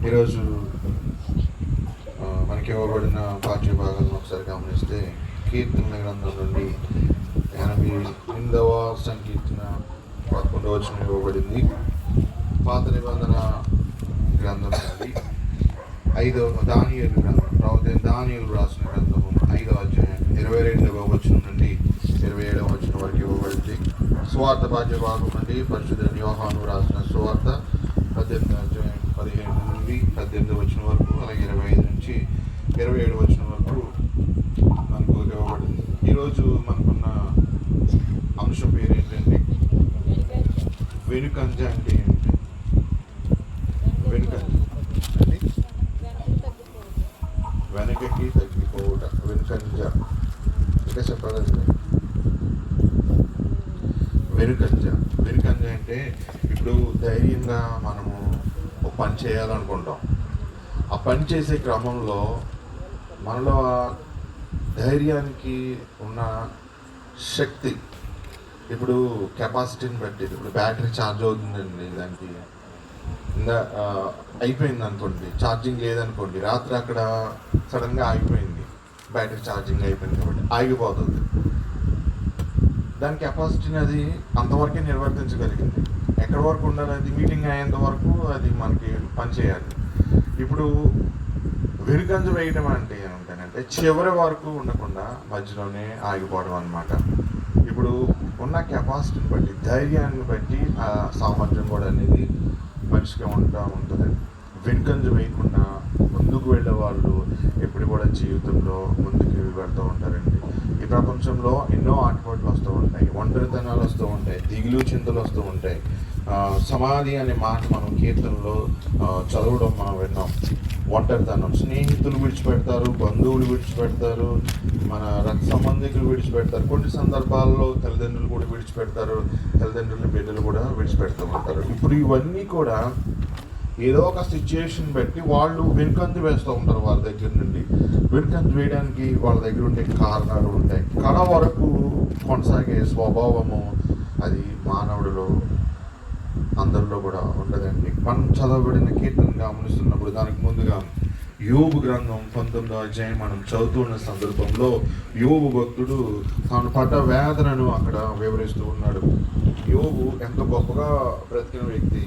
ఈరోజు మనకి ఇవ్వబడిన పాఠ్య భాగాలను ఒకసారి గమనిస్తే కీర్తనల గ్రంథం నుండి 88వ సంకీర్తన 11వ వచనం ఇవ్వబడింది. పాత నిబంధన గ్రంథం నుండి 5వ దానియేలు గ్రంథం, ప్రవక్త దానియేలు రాసిన గ్రంథము 5వ అధ్యాయం 22వ వచనం నుండి 27వ వచనం వరకు ఇవ్వబడింది. సువార్త పాఠ్య భాగం నుండి పరిశుద్ధ యోహాను రాసిన సువార్త 18వ అధ్యాయం 15 నుండి 18 వచనం వరకు, అలాగే 25 నుంచి 27 వచనం వరకు మనకు ఇవ్వబడింది. ఈరోజు మనకున్న అంశం పేరు ఏంటంటే వెనుకంజ అంటే ఏంటి? వెనుకంజ అంటే వెనకకి తగ్గిపోవుట. వెనుకంజ అంటే చెప్పగలరు. వెనుకంజ అంటే ఇప్పుడు ధైర్యంగా మనము ఒక పని చేయాలనుకుంటాం. ఆ పని చేసే క్రమంలో మనలో ధైర్యానికి ఉన్న శక్తి, ఇప్పుడు కెపాసిటీని బట్టి, ఇప్పుడు బ్యాటరీ ఛార్జ్ అవుతుందండి, దానికి అయిపోయింది అనుకోండి, ఛార్జింగ్ లేదనుకోండి, రాత్రి అక్కడ సడన్గా ఆగిపోయింది, బ్యాటరీ ఛార్జింగ్ అయిపోయింది కాబట్టి ఆగిపోతుంది. దాని కెపాసిటీని అది అంతవరకే నిర్వర్తించగలిగింది. ఎక్కడి వరకు ఉండాలి? అది మీటింగ్ అయ్యేంత వరకు అది మనకి పని చేయాలి. ఇప్పుడు వెనుకంజ వేయడం అంటే ఏమంటానంటే చివరి వరకు ఉండకుండా మధ్యలోనే ఆగిపోవడం అన్నమాట. ఇప్పుడు ఉన్న కెపాసిటీని బట్టి, ధైర్యాన్ని బట్టి ఆ సామర్థ్యం కూడా అనేది మనిషిగా ఉంటుంది. వెనుకంజ వేయకుండా ముందుకు వెళ్ళే వాళ్ళు ఎప్పుడు కూడా జీవితంలో ముందుకు వెళ్తూ ఉంటారండి. ఈ ప్రపంచంలో ఎన్నో ఆటపాట్లు వస్తూ ఉంటాయి, ఒంటరితనాలు వస్తూ ఉంటాయి, దిగులు చింతలు వస్తూ ఉంటాయి. సమాధి అనే మాట మనం కీర్తనలో చదవడం మనం విన్నాం. ఒంటరితనం, స్నేహితులు విడిచిపెడతారు, బంధువులు విడిచిపెడతారు, మన రక్త సంబంధికులు విడిచిపెడతారు, కొన్ని సందర్భాల్లో తల్లిదండ్రులు కూడా విడిచిపెడతారు, తల్లిదండ్రుల బిడ్డలు కూడా విడిచిపెడుతూ ఉంటారు. ఇప్పుడు ఇవన్నీ కూడా ఏదో ఒక సిచ్యుయేషన్ బట్టి వాళ్ళు వెనుకంజ వేస్తూ ఉంటారు. వాళ్ళ దగ్గర నుండి వెనుకంజ వేయడానికి వాళ్ళ దగ్గర ఉండే కారణాలు ఉంటాయి. కళ వరకు కొనసాగే స్వభావము అది మానవుడిలో అందరిలో కూడా ఉండదండి. మనం చదవబడిన కీర్తన గమనిస్తున్నప్పుడు దానికి ముందుగా యోబు గ్రంథం 19వ అధ్యాయం మనం చదువుతున్న సందర్భంలో యోబు భక్తుడు తాను పడ్డ వేదనను అక్కడ వివరిస్తూ ఉన్నాడు. యోబు ఎంత గొప్పగా బ్రతికిన వ్యక్తి,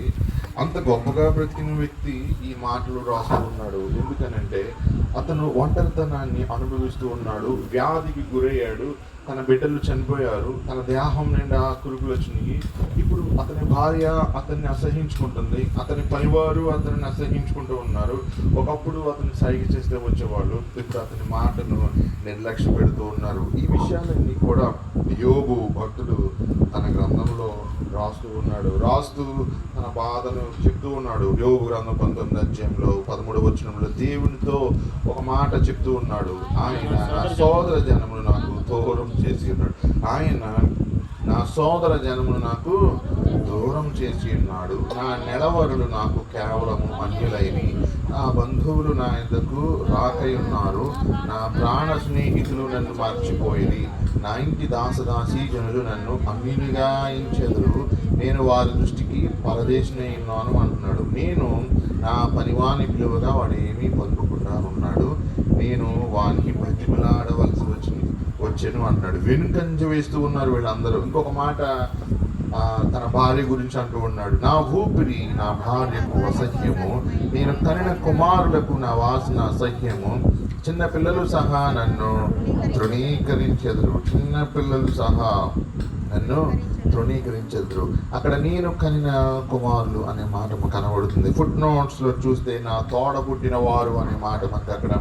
అంత గొప్పగా బ్రతికిన వ్యక్తి ఈ మాటలు రాస్తూ ఉన్నాడు. ఎందుకనంటే అతను ఒంటరితనాన్ని అనుభవిస్తూ ఉన్నాడు, వ్యాధికి గురయ్యాడు, తన బిడ్డలు చనిపోయారు, తన దేహం నిండా కురుకులు వచ్చినాయి. ఇప్పుడు అతని భార్య అతన్ని అసహించుకుంటుంది, అతని పనివారు అతన్ని అసహించుకుంటూ ఉన్నారు. ఒకప్పుడు అతన్ని సైగ చేస్తే వచ్చేవాళ్ళు, ఇప్పుడు అతని మాటను నిర్లక్ష్య పెడుతూ ఉన్నారు. ఈ విషయాలన్నీ కూడా యోబు భక్తుడు తన గ్రంథంలో రాస్తూ తన బాధను చెప్తూ ఉన్నాడు. యోబు గ్రంథం 19వ అధ్యాయంలో 13వ వచనంలో దేవునితో ఒక మాట చెప్తూ ఉన్నాడు. ఆయన నా సోదర జనమును నాకు దూరం చేసి ఉన్నాడు. ఆయన నా సోదర జనమును నాకు దూరం చేసి ఉన్నాడు. నా నెలవరులు నాకు కేవలము అన్యులైని, నా బంధువులు నా యొద్దకు రాకై ఉన్నారు. నా ప్రాణ స్నేహితులు నన్ను మర్చిపోయి, నా ఇంటి దాసదాసీ జనులు నన్ను అన్యునిగా ఎంచెదరు. నేను వారి దృష్టికి పరదేశినై ఉన్నాను అంటున్నాడు. నేను నా పనివాని పిలువగా వాడు ఏమీ పలుకకుండా ఉన్నాడు. నేను వానికి బతిమలాడవలసి వచ్చాను అంటున్నాడు. వెనుకంజ వేస్తూ ఉన్నారు వీళ్ళందరూ. ఇంకొక మాట తన భార్య గురించి అంటూ ఉన్నాడు. నా ఊపిరి నా భార్యకు అసహ్యము, నేను కనిన కుమారులకు నా వాసన అసహ్యము. చిన్న పిల్లలు సహా నన్ను తృణీకరించెదరు. చిన్న పిల్లలు సహా నన్ను తృణీకరించెదరు. అక్కడ నేను కనిన కుమారులు అనే మాట కనబడుతుంది. ఫుట్ నోట్స్లో చూస్తే నా తోడ పుట్టిన వారు అనే మాట మనకు అక్కడ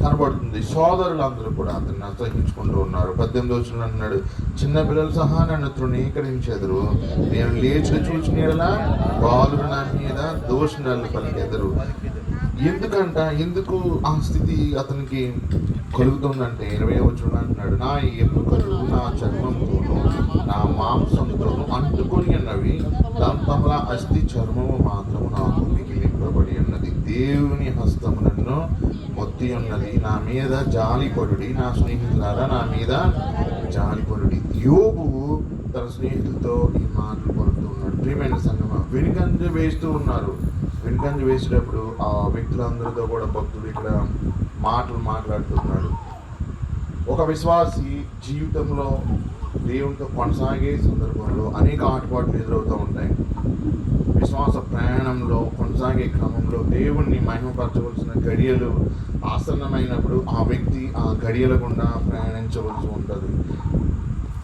కనబడుతుంది. సోదరులందరూ కూడా అతన్ని అసహించుకుంటూ ఉన్నారు. 18వ వచనంలో అన్నాడు, చిన్న పిల్లలు సహా నన్ను తృణీకరించెదరు. నేను లేచి చూచినలా బాలురు నా మీద దోషణలు పలికెదరు. ఎందుకు ఆ స్థితి అతనికి కలుగుతుందంటే 20వ వచనం అంటున్నాడు, నా ఎముకలు నా చర్మంతోనూ నా మాంసంతోనూ అంటుకొని ఉన్నవి, దంతముల అస్థి చర్మము మాత్రము నాకు మిగిలింపబడి ఉన్నది. దేవుని హస్తము నన్ను మొత్తి ఉన్నది. నా మీద జాలిపడుడి, నా స్నేహితులారా నా మీద జాలిపడుడి. యోబు తన స్నేహితులతో ఈ మాటలు పలుకుతూ ఉన్నాడు. ప్రియమైన సంగమా, వెనుకంజ వేస్తూ ఉన్నారు. వెనుకంజ వేసేటప్పుడు ఆ వ్యక్తులందరితో కూడా భక్తుడు ఇక్కడ మాటలు మాట్లాడుతున్నాడు. ఒక విశ్వాసి జీవితంలో దేవునితో కొనసాగే సందర్భంలో అనేక ఆటుపాట్లు ఎదురవుతూ ఉంటాయి. విశ్వాస ప్రయాణంలో కొనసాగే క్రమంలో దేవుణ్ణి మహిమపరచవలసిన గడియలు ఆసన్నమైనప్పుడు ఆ వ్యక్తి ఆ గడియల గుండా ప్రయాణించవలసి ఉంటుంది.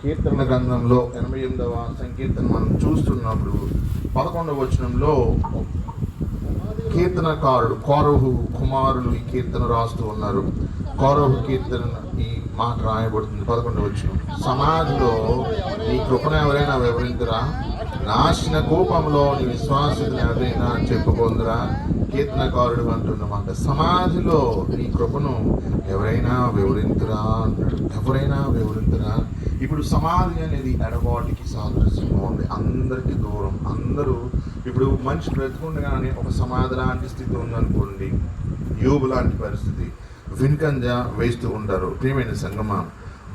కీర్తన గ్రంథంలో 88వ సంకీర్తన మనం చూస్తున్నప్పుడు 11వ వచనంలో కీర్తనకారుడు కోరహు కుమారులు ఈ కీర్తన రాస్తూ ఉన్నారు. కోరహు కీర్తన ఈ మాట రాయబడుతుంది 11వ వచనం. సమాధిలో నీ కృపను ఎవరైనా వివరించరా, నాశన కూపంలో నీ విశ్వాసతను ఎవరైనా చెప్పుకుందరా. కీర్తనకారుడు అంటున్నమాట, సమాధిలో నీ కృపను ఎవరైనా వివరించరా అంటాడు. ఎవరైనా వివరించరా. ఇప్పుడు సమాధి అనేది ఎడబాటుకి సాదృశ్యంగా ఉంది. అందరికీ దూరం. అందరూ ఇప్పుడు మనిషి బ్రతుకుండగానే ఒక సమాధి లాంటి స్థితి ఉందనుకోండి, యోబు లాంటి పరిస్థితి, వెనుకంజ వేస్తూ ఉంటారు. ప్రియమైన సంగమా,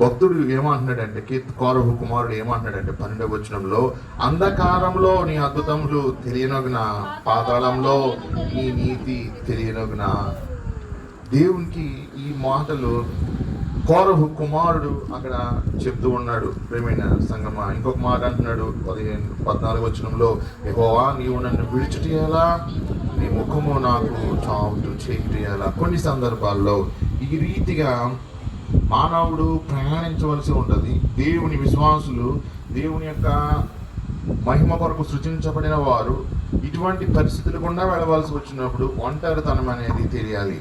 భక్తుడు ఏమంటున్నాడంటే, కోరహు కుమారుడు ఏమంటున్నాడంటే 12వ వచనంలో, అంధకారంలో నీ అద్భుతములు తెలియనగున, పాతాళంలో నీ నీతి తెలియనగున. దేవునికి ఈ మాటలు కోరహు కుమారుడు అక్కడ చెప్తూ ఉన్నాడు. ప్రియమైన సంగమా, ఇంకొక మాట అంటున్నాడు 14వ వచనంలో, యెహోవా నీవు నన్ను విడిచిటియాలా, నీ ముఖము నాకు చావుతూ చేయాలా. కొన్ని సందర్భాల్లో ఈ రీతిగా మానవుడు ప్రయాణించవలసి ఉంటుంది. దేవుని విశ్వాసులు, దేవుని యొక్క మహిమ కొరకు సృష్టించబడిన వారు ఇటువంటి పరిస్థితులు గుండా వెళ్ళవలసి వచ్చినప్పుడు ఒంటరితనం అనేది తెలియాలి.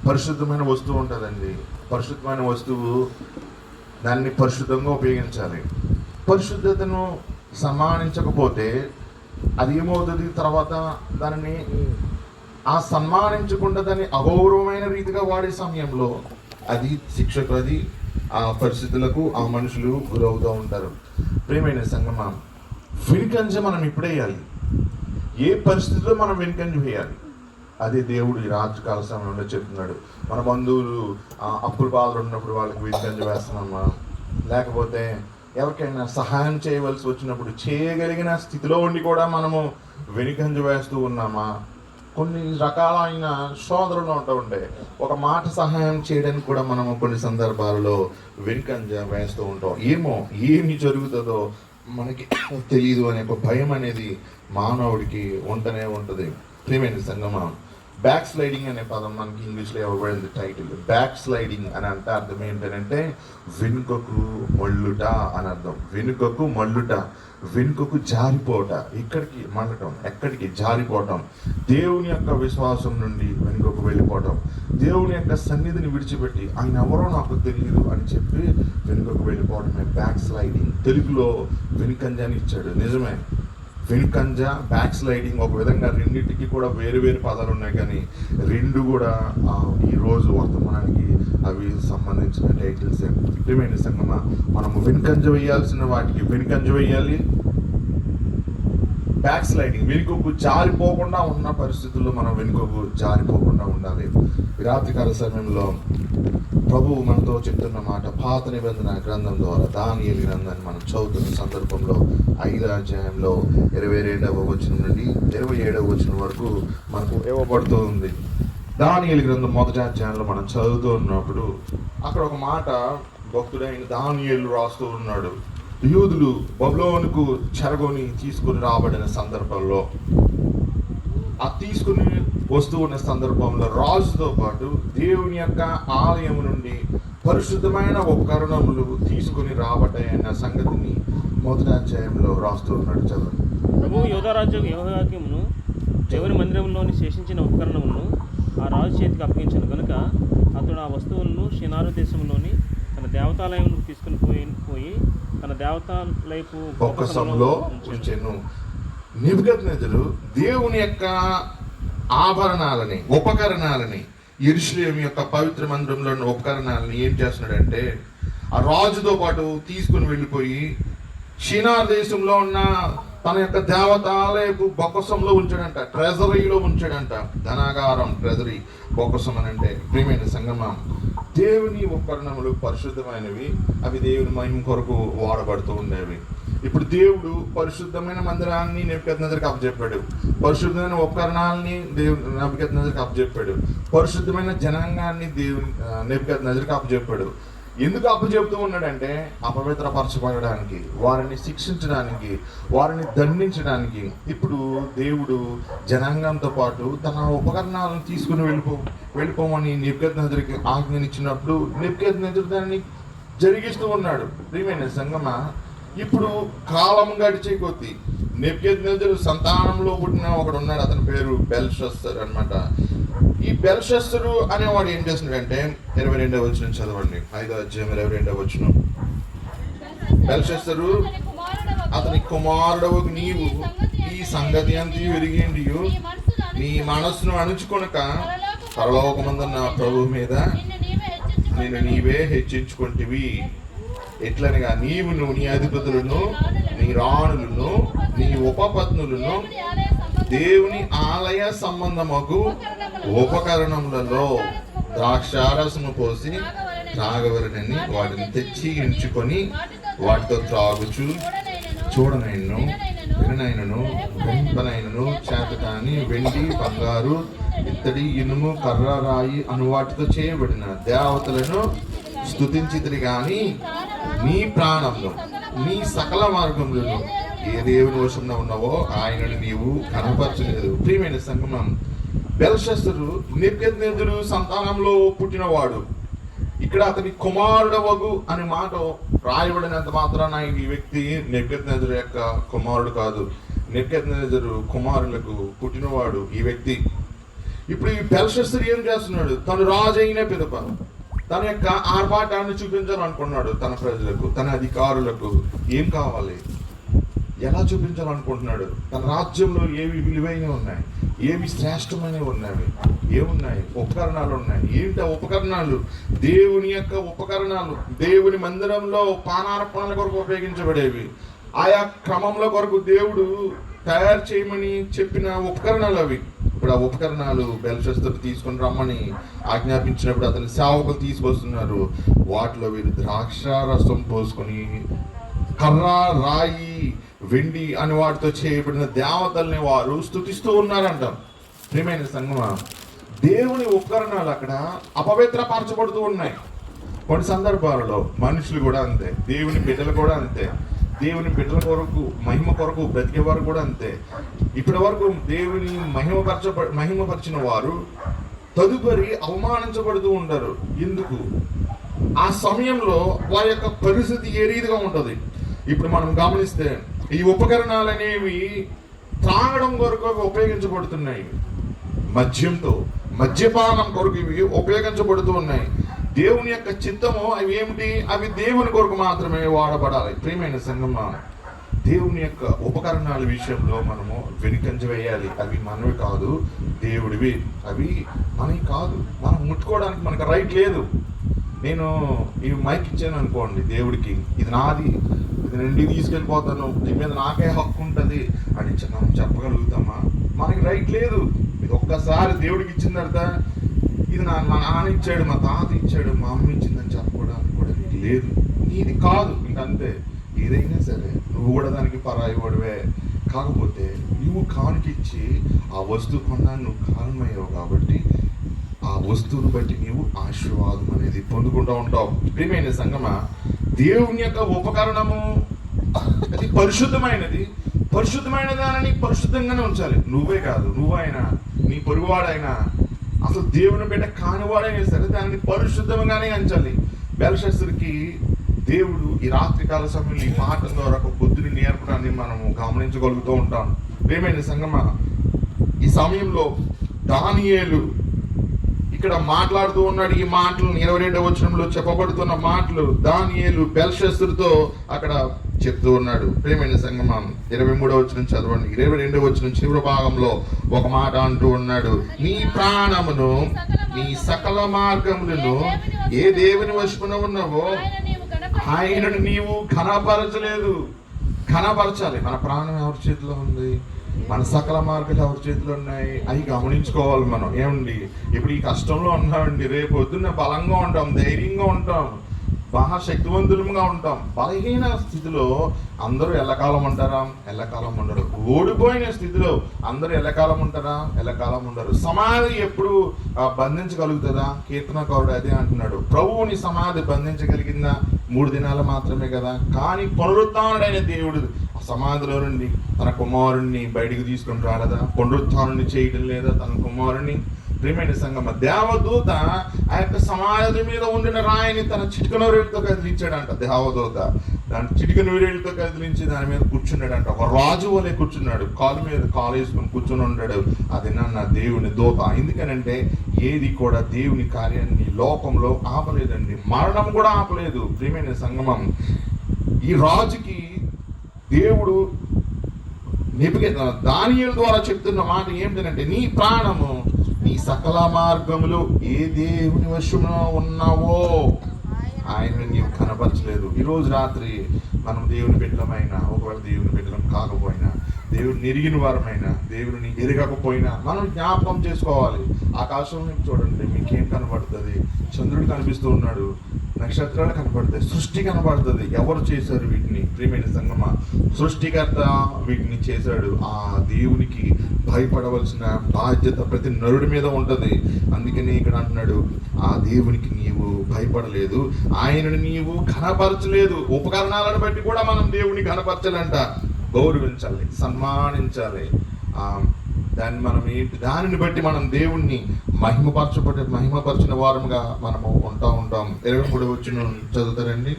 పరిశుద్ధమైన వస్తువు ఉంటుందండి. పరిశుద్ధమైన వస్తువు దాన్ని పరిశుద్ధంగా ఉపయోగించాలి. పరిశుద్ధతను సన్మానించకపోతే అది ఏమవుతుంది, తర్వాత దానిని సన్మానించకుండా దాన్ని అగౌరవమైన రీతిగా వాడే సమయంలో అది శిక్షకు, అది ఆ పరిస్థితులకు ఆ మనుషులు గురవుతూ ఉంటారు. ప్రియమైన సంగమా, వెనుకంజ మనం ఇప్పుడేయాలి. ఏ పరిస్థితిలో మనం వెనుకంజ వేయాలి, అదే దేవుడు ఈ రాత్రికాల సమయంలో చెప్తున్నాడు. మన బంధువులు అప్పుల బాధలు ఉన్నప్పుడు వాళ్ళకి వెనుకంజ వేస్తున్నామా, లేకపోతే ఎవరికైనా సహాయం చేయవలసి వచ్చినప్పుడు చేయగలిగిన స్థితిలో ఉండి కూడా మనము వెనుకంజ వేస్తూ ఉన్నామా. కొన్ని రకాలైన సోదరులు ఉంటే ఒక మాట సహాయం చేయడానికి కూడా మనము కొన్ని సందర్భాలలో వెనుకంజ వేస్తూ ఉంటాం. ఏమి జరుగుతుందో మనకి తెలియదు అనే ఒక భయం అనేది మానవుడికి ఉంటూనే ఉంటుంది. ప్రియమైన సంగమా, బ్యాక్ స్లైడింగ్ అనే పదం మనకి ఇంగ్లీష్లో ఇవ్వబడింది టైటిల్. బ్యాక్ స్లైడింగ్ అని అంటే అర్థం ఏంటంటే వెనుకకు మళ్ళుట అని అర్థం. వెనుకకు మళ్ళుట, వెనుకకు జారిపోవట, ఇక్కడికి మళ్ళటం, ఎక్కడికి జారిపోవటం, దేవుని యొక్క విశ్వాసం నుండి వెనుకకు వెళ్ళిపోవటం, దేవుని యొక్క సన్నిధిని విడిచిపెట్టి ఆయన ఎవరో నాకు తెలియదు అని చెప్పి వెనుకకు వెళ్ళిపోవటమే బ్యాక్ స్లైడింగ్. తెలుగులో వెనుకంజాని ఇచ్చాడు, నిజమే. వెనుకంజ, బ్యాక్ స్లైడింగ్ ఒక విధంగా రెండింటికి కూడా వేరు వేరు పదాలు ఉన్నాయి, కానీ రెండు కూడా ఈరోజు వర్తమానానికి అవి సంబంధించిన టైటిల్స్. ప్రియమైన సంగమా, మనము వెనుకంజ వేయాల్సిన వాటికి వెనుకంజ వేయాలి. బ్యాక్ స్లైడింగ్, వెనుకకు జారిపోకుండా ఉన్న పరిస్థితుల్లో మనం వెనుకకు జారిపోకుండా ఉండాలి. రాత్రికాల సమయంలో ప్రభువు మనతో చెప్తున్న మాట పాత నిబంధన గ్రంథం ద్వారా దానియేలు గ్రంథాన్ని మనం చదువుతున్న సందర్భంలో 5వ అధ్యాయంలో 22వ వచనం నుండి 27వ వచనం వరకు మనకు ఇవ్వబడుతూ ఉంది. దానియేలు గ్రంథం 1వ అధ్యాయంలో మనం చదువుతూ ఉన్నప్పుడు అక్కడ ఒక మాట భక్తుడైన దానియేలు రాస్తూ ఉన్నాడు. యూదులు బబులోనుకు చెరగొని తీసుకుని రాబడిన సందర్భంలో, ఆ తీసుకుని వస్తూ ఉన్న సందర్భంలో రాజుతో పాటు దేవుని యొక్క ఆలయం నుండి పరిశుద్ధమైన ఉపకరణములు తీసుకుని రాబడ్డాయన్న సంగతిని 1వ అధ్యాయంలో రాస్తూ ఉన్నాడు. చదువు. ప్రభువు యోధారాజు యెహోయాకీమును దేవుని మందిరంలోని శేషించిన ఉపకరణములను ఆ రాజు చేతికి అప్పగించను కనుక అతడు ఆ వస్తువులను షినారు దేశంలోని తన దేవతాలయంలో తీసుకుని పోయి తన దేవతాలయపు బొక్కసంలో ఉంచెను. నెబుకద్నెజరు దేవుని యొక్క ఆభరణాలని, ఉపకరణాలని, యెరూషలేము యొక్క పవిత్ర మందిరంలోని ఉపకరణాలని ఏం చేస్తున్నాడంటే ఆ రాజుతో పాటు తీసుకుని వెళ్ళిపోయి షినార్ దేశంలో ఉన్న తన యొక్క దేవతాలయపు బొక్కసంలో ఉంచాడంట, ట్రెజరీలో ఉంచాడంట. ధనాగారం, ట్రెజరీ, బొక్కసం అని అంటే ప్రియమైన సంగమం, దేవుని ఉపకరణములు పరిశుద్ధమైనవి, అవి దేవుని మహిమ కొరకు వాడబడుతూ ఉండేవి. ఇప్పుడు దేవుడు పరిశుద్ధమైన మందిరాన్ని నెబుకద్నెజరుకి అప్పచెప్పాడు, పరిశుద్ధమైన ఉపకరణాలని నెబుకద్నెజరుకి అప్పచెప్పాడు, పరిశుద్ధమైన జనాంగాన్ని నెబుకద్నెజరుకి అప్పచెప్పాడు. ఎందుకు అప్పచెప్తూ ఉన్నాడంటే అపవిత్రపరచబడడానికి, వారిని శిక్షించడానికి, వారిని దండించడానికి. ఇప్పుడు దేవుడు జనాంగంతో పాటు తన ఉపకరణాలను తీసుకుని వెళ్ళిపోమని నెబుకద్నెజరుకి ఆజ్ఞనిచ్చినప్పుడు నెబుకద్నెజరు దాన్ని జరిగిస్తూ ఉన్నాడు. ప్రియమైన సంగమా, ఇప్పుడు కాలం గడిచే కొద్దీ నెబుకద్నెజరు సంతానంలో పుట్టిన ఒకడు ఉన్నాడు, అతని పేరు బెల్షస్సర్ అన్నమాట. ఈ బెల్షస్సరు అనేవాడు ఏం చేస్తున్నాడంటే 22వ వచనం చదవండి, 5వ అధ్యాయం 22వ వచనం. బెల్షస్సరు అతని కుమారుడవు నీవు ఈ సంగతి అంతా ఎరిగిండి నీ మనస్సును అణుచుకొనక పరలోకమందున్న ప్రభు మీద నేను నీవే హెచ్చించుకుంటివి. ఎట్లనగా నీవును నీ అధిపతులను నీ రాణులను నీ ఉపపత్నులను దేవుని ఆలయ సంబంధమగు ఉపకరణములలో ద్రాక్షారసము పోసి త్రాగవలనని వాటిని తెచ్చి ఎంచుకొని వాటితో త్రాగుచు చూడనైనను విననైనను వెంపనైనను చేతకాని వెండి బంగారు ఇత్తడి ఇనుము కర్ర రాయి అను వాటితో చేయబడిన దేవతలను స్తుతించితిరి గాని నీ ప్రాణంలో నీ సకల మార్గములను ఏ దేవుని వశంలో ఉన్నావో ఆయనను నీవు కనపరచలేదు. ప్రియమైన సంగమం, బెల్షస్సరు నెబుకద్నెజరు సంతానంలో పుట్టినవాడు. ఇక్కడ అతని కుమారుడవగు అనే మాట రాయబడినంత మాత్రాన ఈ వ్యక్తి నెబుకద్నెజరు యొక్క కుమారుడు కాదు. నెబుకద్నెజరు కుమారులకు పుట్టినవాడు ఈ వ్యక్తి. ఇప్పుడు ఈ బెల్షస్సరు ఏం చేస్తున్నాడు? తను రాజు అయిన పిదప తన యొక్క ఆర్భాటాన్ని చూపించాలనుకున్నాడు. తన ప్రజలకు, తన అధికారులకు ఏం కావాలి, ఎలా చూపించాలనుకుంటున్నాడు? తన రాజ్యంలో ఏవి విలువైనవి ఉన్నాయి, ఏవి శ్రేష్టమైనవి ఉన్నాయి, ఏమున్నాయి? ఉపకరణాలు ఉన్నాయి. ఏంటి ఆ ఉపకరణాలు? దేవుని యొక్క ఉపకరణాలు. దేవుని మందిరంలో పానార్పణల కొరకు ఉపయోగించబడేవి. ఆయా క్రమంలో కొరకు దేవుడు తయారు చేయమని చెప్పిన ఉపకరణాలు అవి. ఇప్పుడు ఆ ఉపకరణాలు బెల్షస్సరు తీసుకొని రమ్మని ఆజ్ఞాపించినప్పుడు అతని సేవకులు తీసుకొస్తున్నారు. వాటిలో వీరు ద్రాక్షారసం పోసుకొని కర్ర రాయి వెండి అని వాటితో చేయబడిన దేవతల్ని వారు స్తుతిస్తూ ఉన్నారంట. ప్రియమైన సంగమా, దేవుని ఉపకరణాలు అక్కడ అపవిత్రపరచబడుతూ ఉన్నాయి. కొన్ని సందర్భాలలో మనుషులు కూడా అంతే, దేవుని బిడ్డలు కూడా అంతే. దేవుని బిడ్డల కొరకు, మహిమ కొరకు బ్రతికే వారు కూడా అంతే. ఇప్పటి వరకు దేవుని మహిమపరిచిన వారు తదుపరి అవమానించబడుతూ ఉంటారు. ఎందుకు? ఆ సమయంలో వారి యొక్క పరిస్థితి ఏ రీతిగా ఉంటుంది? ఇప్పుడు మనం గమనిస్తే ఈ ఉపకరణాలు అనేవి త్రాగడం కొరకు ఉపయోగించబడుతున్నాయి. మద్యపానం కొరకు ఇవి ఉపయోగించబడుతూ ఉన్నాయి. దేవుని యొక్క చిత్తము అవి ఏమిటి? అవి దేవుని కొరకు మాత్రమే వాడబడాలి. ప్రియమైన సంగమా, దేవుని యొక్క ఉపకరణాల విషయంలో మనము వెనుకంజ వేయాలి. అవి మనవి కాదు, దేవుడివి. అవి మనవి కాదు, మనం ముట్టుకోవడానికి మనకు రైట్ లేదు. నేను ఈ మైక్ ఇచ్చాను అనుకోండి దేవుడికి, ఇది నాది, ఇది నేను తీసుకెళ్ళిపోతాను, దీని మీద నాకే హక్కు ఉంటుంది అని మనం చెప్పగలుగుతామా? మనకి రైట్ లేదు. ఇది ఒక్కసారి దేవుడికి ఇచ్చిన తర్వాత ఇది మా నాన్న ఇచ్చాడు, మా తాత ఇచ్చాడు, మా అమ్మ ఇచ్చిందని చెప్పడానికి కూడా నీకు లేదు. నీది కాదు, ఇంకంతే. ఏదైనా సరే నువ్వు కూడా దానికి పరాయి వాడివే. కాకపోతే నువ్వు కానుకిచ్చి ఆ వస్తువు కొన్నాను, నువ్వు కారణమయ్యావు కాబట్టి ఆ వస్తువును బట్టి నీవు ఆశీర్వాదం అనేది పొందుకుంటూ ఉంటావు. ప్రియమైన సంగమా, దేవుని యొక్క ఉపకరణము అది పరిశుద్ధమైనది. పరిశుద్ధమైన దానిని పరిశుద్ధంగానే ఉంచాలి. నువ్వే కాదు, నువ్వైనా, నీ పొరుగువాడైనా, అసలు దేవుని బిడ్డ కానివాడైనా సరే దానిని పరిశుద్ధంగానే ఉంచాలి. బెల్షస్సరుకి దేవుడు ఈ రాత్రికాల సమయంలో ఈ పాఠం ద్వారా ఒక బుద్ధిని నేర్పడాన్ని మనము గమనించగలుగుతూ ఉంటాం. ప్రియమైన సంగమా, ఈ సమయంలో దానియేలు ఇక్కడ మాట్లాడుతూ ఉన్నాడు. ఈ మాటలు 22వ వచనంలో చెప్పబడుతున్న మాటలు దానియేలు బెల్షస్సరుతో అక్కడ చెప్తూ ఉన్నాడు. ప్రియమైన సంగమా, 23వ వచనం చదవండి. 22వ వచనం చివరి భాగంలో ఒక మాట అంటూ ఉన్నాడు, నీ ప్రాణమును నీ సకల మార్గములను ఏ దేవుని వశమున ఉన్నావో ఆయనను నీవు ఘనపరచలేదు. ఘనపరచాలి. మన ప్రాణం ఎవరి చేతిలో ఉంది? మన సకల మార్గాలు ఎవరి చేతిలో ఉన్నాయి? అవి గమనించుకోవాలి మనం. ఏమండి, ఇప్పుడు ఈ కష్టంలో ఉన్నామండి, రేపు పొద్దున్న బలంగా ఉంటాం, ధైర్యంగా ఉంటాం, మహాశక్తివంతులుగా ఉంటాం. బలహీన స్థితిలో అందరూ ఎల్లకాలం ఉంటారా? ఎల్లకాలం ఉండరు. ఓడిపోయిన స్థితిలో అందరూ ఎల్లకాలం ఉంటారా? ఎల్లకాలం ఉండరు. సమాధి ఎప్పుడు బంధించగలుగుతుందా? కీర్తనకారుడు అదే అంటున్నాడు. ప్రభువుని సమాధి బంధించగలిగిందా? 3 దినాలు మాత్రమే కదా. కానీ పునరుత్థానుడైన దేవుడు సమాధిలో నుండి తన కుమారుణ్ణి బయటికి తీసుకొని రాలేదా? పునరుత్థానుని చేయడం లేదా తన కుమారుణ్ణి? ప్రియమైన సంగమ, దేవదూత ఆ యొక్క సమాధి మీద ఉండిన రాయిని తన చిటిక నూరేళ్ళతో కదిలించాడంట. దేవదూత దాని చిటిక నూరేళ్ళతో కదిలించి దాని మీద కూర్చున్నాడంట. ఒక రాజు వలె కూర్చున్నాడు. కాలు మీద కాలు వేసుకొని కూర్చుని ఉన్నాడు. అది నా దేవుని దూత. ఎందుకనంటే ఏది కూడా దేవుని కార్యాన్ని లోకంలో ఆపలేదండి. మరణం కూడా ఆపలేదు. ప్రియమైన సంగమం, ఈ రాజుకి దేవుడు దానియేలు ద్వారా చెప్తున్న మాట ఏమిటంటే, నీ ప్రాణము నీ సకల మార్గములు ఏ దేవుని వశములో ఉన్నావో ఆయన్ని నీవు కనపరచలేదు. ఈరోజు రాత్రి మనం దేవుని బిడ్డలమైనా, ఒకవేళ దేవుని బిడ్డలం కాకపోయినా, దేవుడిని ఎరిగిన వారమైనా, దేవుడిని ఎరగకపోయినా మనం జ్ఞాపకం చేసుకోవాలి. ఆకాశం చూడండి, మీకేం కనబడుతుంది? చంద్రుడు కనిపిస్తూ ఉన్నాడు, నక్షత్రాలు కనబడతాయి, సృష్టి కనబడుతుంది. ఎవరు చేశారు వీటిని? ప్రియమైన సంగమ, సృష్టికర్త వీటిని చేశాడు. ఆ దేవునికి భయపడవలసిన బాధ్యత ప్రతి నరుడి మీద ఉంటుంది. అందుకని ఇక్కడ అంటున్నాడు, ఆ దేవునికి నీవు భయపడలేదు, ఆయనను నీవు ఘనపరచలేదు. ఉపకరణాలను బట్టి కూడా మనం దేవుని ఘనపరచాలంట, గౌరవించాలి, సన్మానించాలి. దాన్ని మనం దానిని బట్టి మనం దేవుణ్ణి మహిమపరచిన వారముగా మనము ఉంటాం. 23 వచ్చిన చదువుతారండి.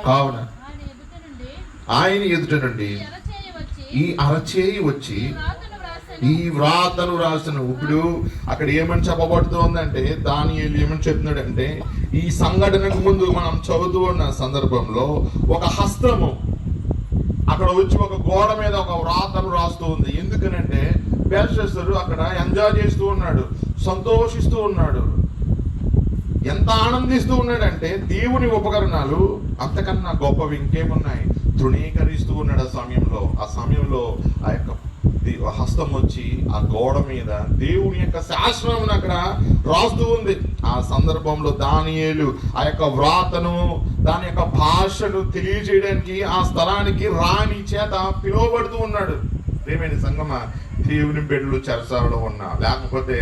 కావున ఆయన ఎదుట నుండి ఈ అరచేయి వచ్చి ఈ వ్రాతను రాసిన. ఇప్పుడు అక్కడ ఏమని చెప్పబడుతుందంటే, దానియేలు ఏమని చెప్తున్నాడంటే, ఈ సంఘటనకు ముందు మనం చదువుతూ ఉన్న సందర్భంలో ఒక హస్తము అక్కడ వచ్చి ఒక గోడ మీద ఒక వ్రాతను రాస్తూ ఉంది. ఎందుకనంటే బెల్షస్సరు అక్కడ ఎంజాయ్ చేస్తూ ఉన్నాడు, సంతోషిస్తూ ఉన్నాడు. ఎంత ఆనందిస్తూ ఉన్నాడంటే దేవుని ఉపకరణాలు అంతకన్నా గొప్పవి ఇంకేమున్నాయి తృణీకరిస్తూ ఉన్నాడు. ఆ సమయంలో ఆ యొక్క హస్తం వచ్చి ఆ గోడ మీద దేవుని యొక్క శాసనం అక్కడ రాస్తూ ఉంది. ఆ సందర్భంలో దానియేలు ఆ యొక్క వ్రాతను, దాని యొక్క భాషను తెలియజేయడానికి ఆ స్థలానికి రాణి చేత పిలువబడుతూ ఉన్నాడు. ప్రియమైన సంగమ, దేవుని బిడ్డలు చెరసాలలో ఉన్నా, లేకపోతే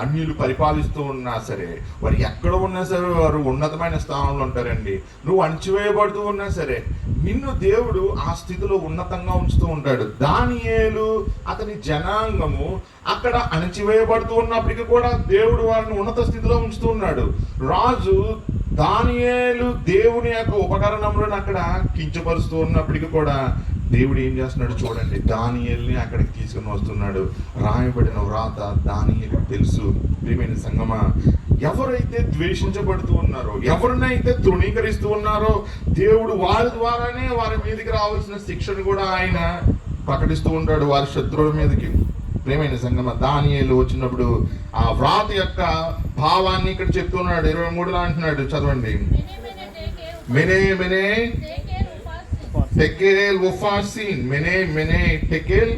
అన్యులు పరిపాలిస్తూ ఉన్నా సరే, వారు ఎక్కడ ఉన్నా సరే వారు ఉన్నతమైన స్థానంలో ఉంటారండి. నువ్వు అణచివేయబడుతూ ఉన్నా సరే నిన్ను దేవుడు ఆ స్థితిలో ఉన్నతంగా ఉంచుతూ ఉంటాడు. దానియేలు అతని జనాంగము అక్కడ అణచివేయబడుతూ ఉన్నప్పటికీ కూడా దేవుడు వారిని ఉన్నత స్థితిలో ఉంచుతూ ఉన్నాడు. రాజు దానియేలు దేవుని యొక్క ఉపకరణంలో అక్కడ కించపరుస్తూ ఉన్నప్పటికీ కూడా దేవుడు ఏం చేస్తున్నాడు చూడండి, దానియేలుని అక్కడికి తీసుకుని వస్తున్నాడు. రాయబడిన వ్రాత దానియేలుకు తెలుసు. ప్రియమైన సంగమా, ఎవరైతే ద్వేషించబడుతూ ఉన్నారో, ఎవరినైతే తృణీకరిస్తూ ఉన్నారో, దేవుడు వారి ద్వారానే వారి మీదకి రావాల్సిన శిక్షను కూడా ఆయన ప్రకటిస్తూ ఉంటాడు వారి శత్రువుల మీదకి. ప్రియమైన సంగమా, దానియేలు వచ్చినప్పుడు ఆ వ్రాత యొక్క భావాన్ని ఇక్కడ చెప్తున్నాడు. 23లో అంటున్నాడు, చదవండి. మెనే టెకెల్ ఉఫార్సీన్, మెనే టెకెల్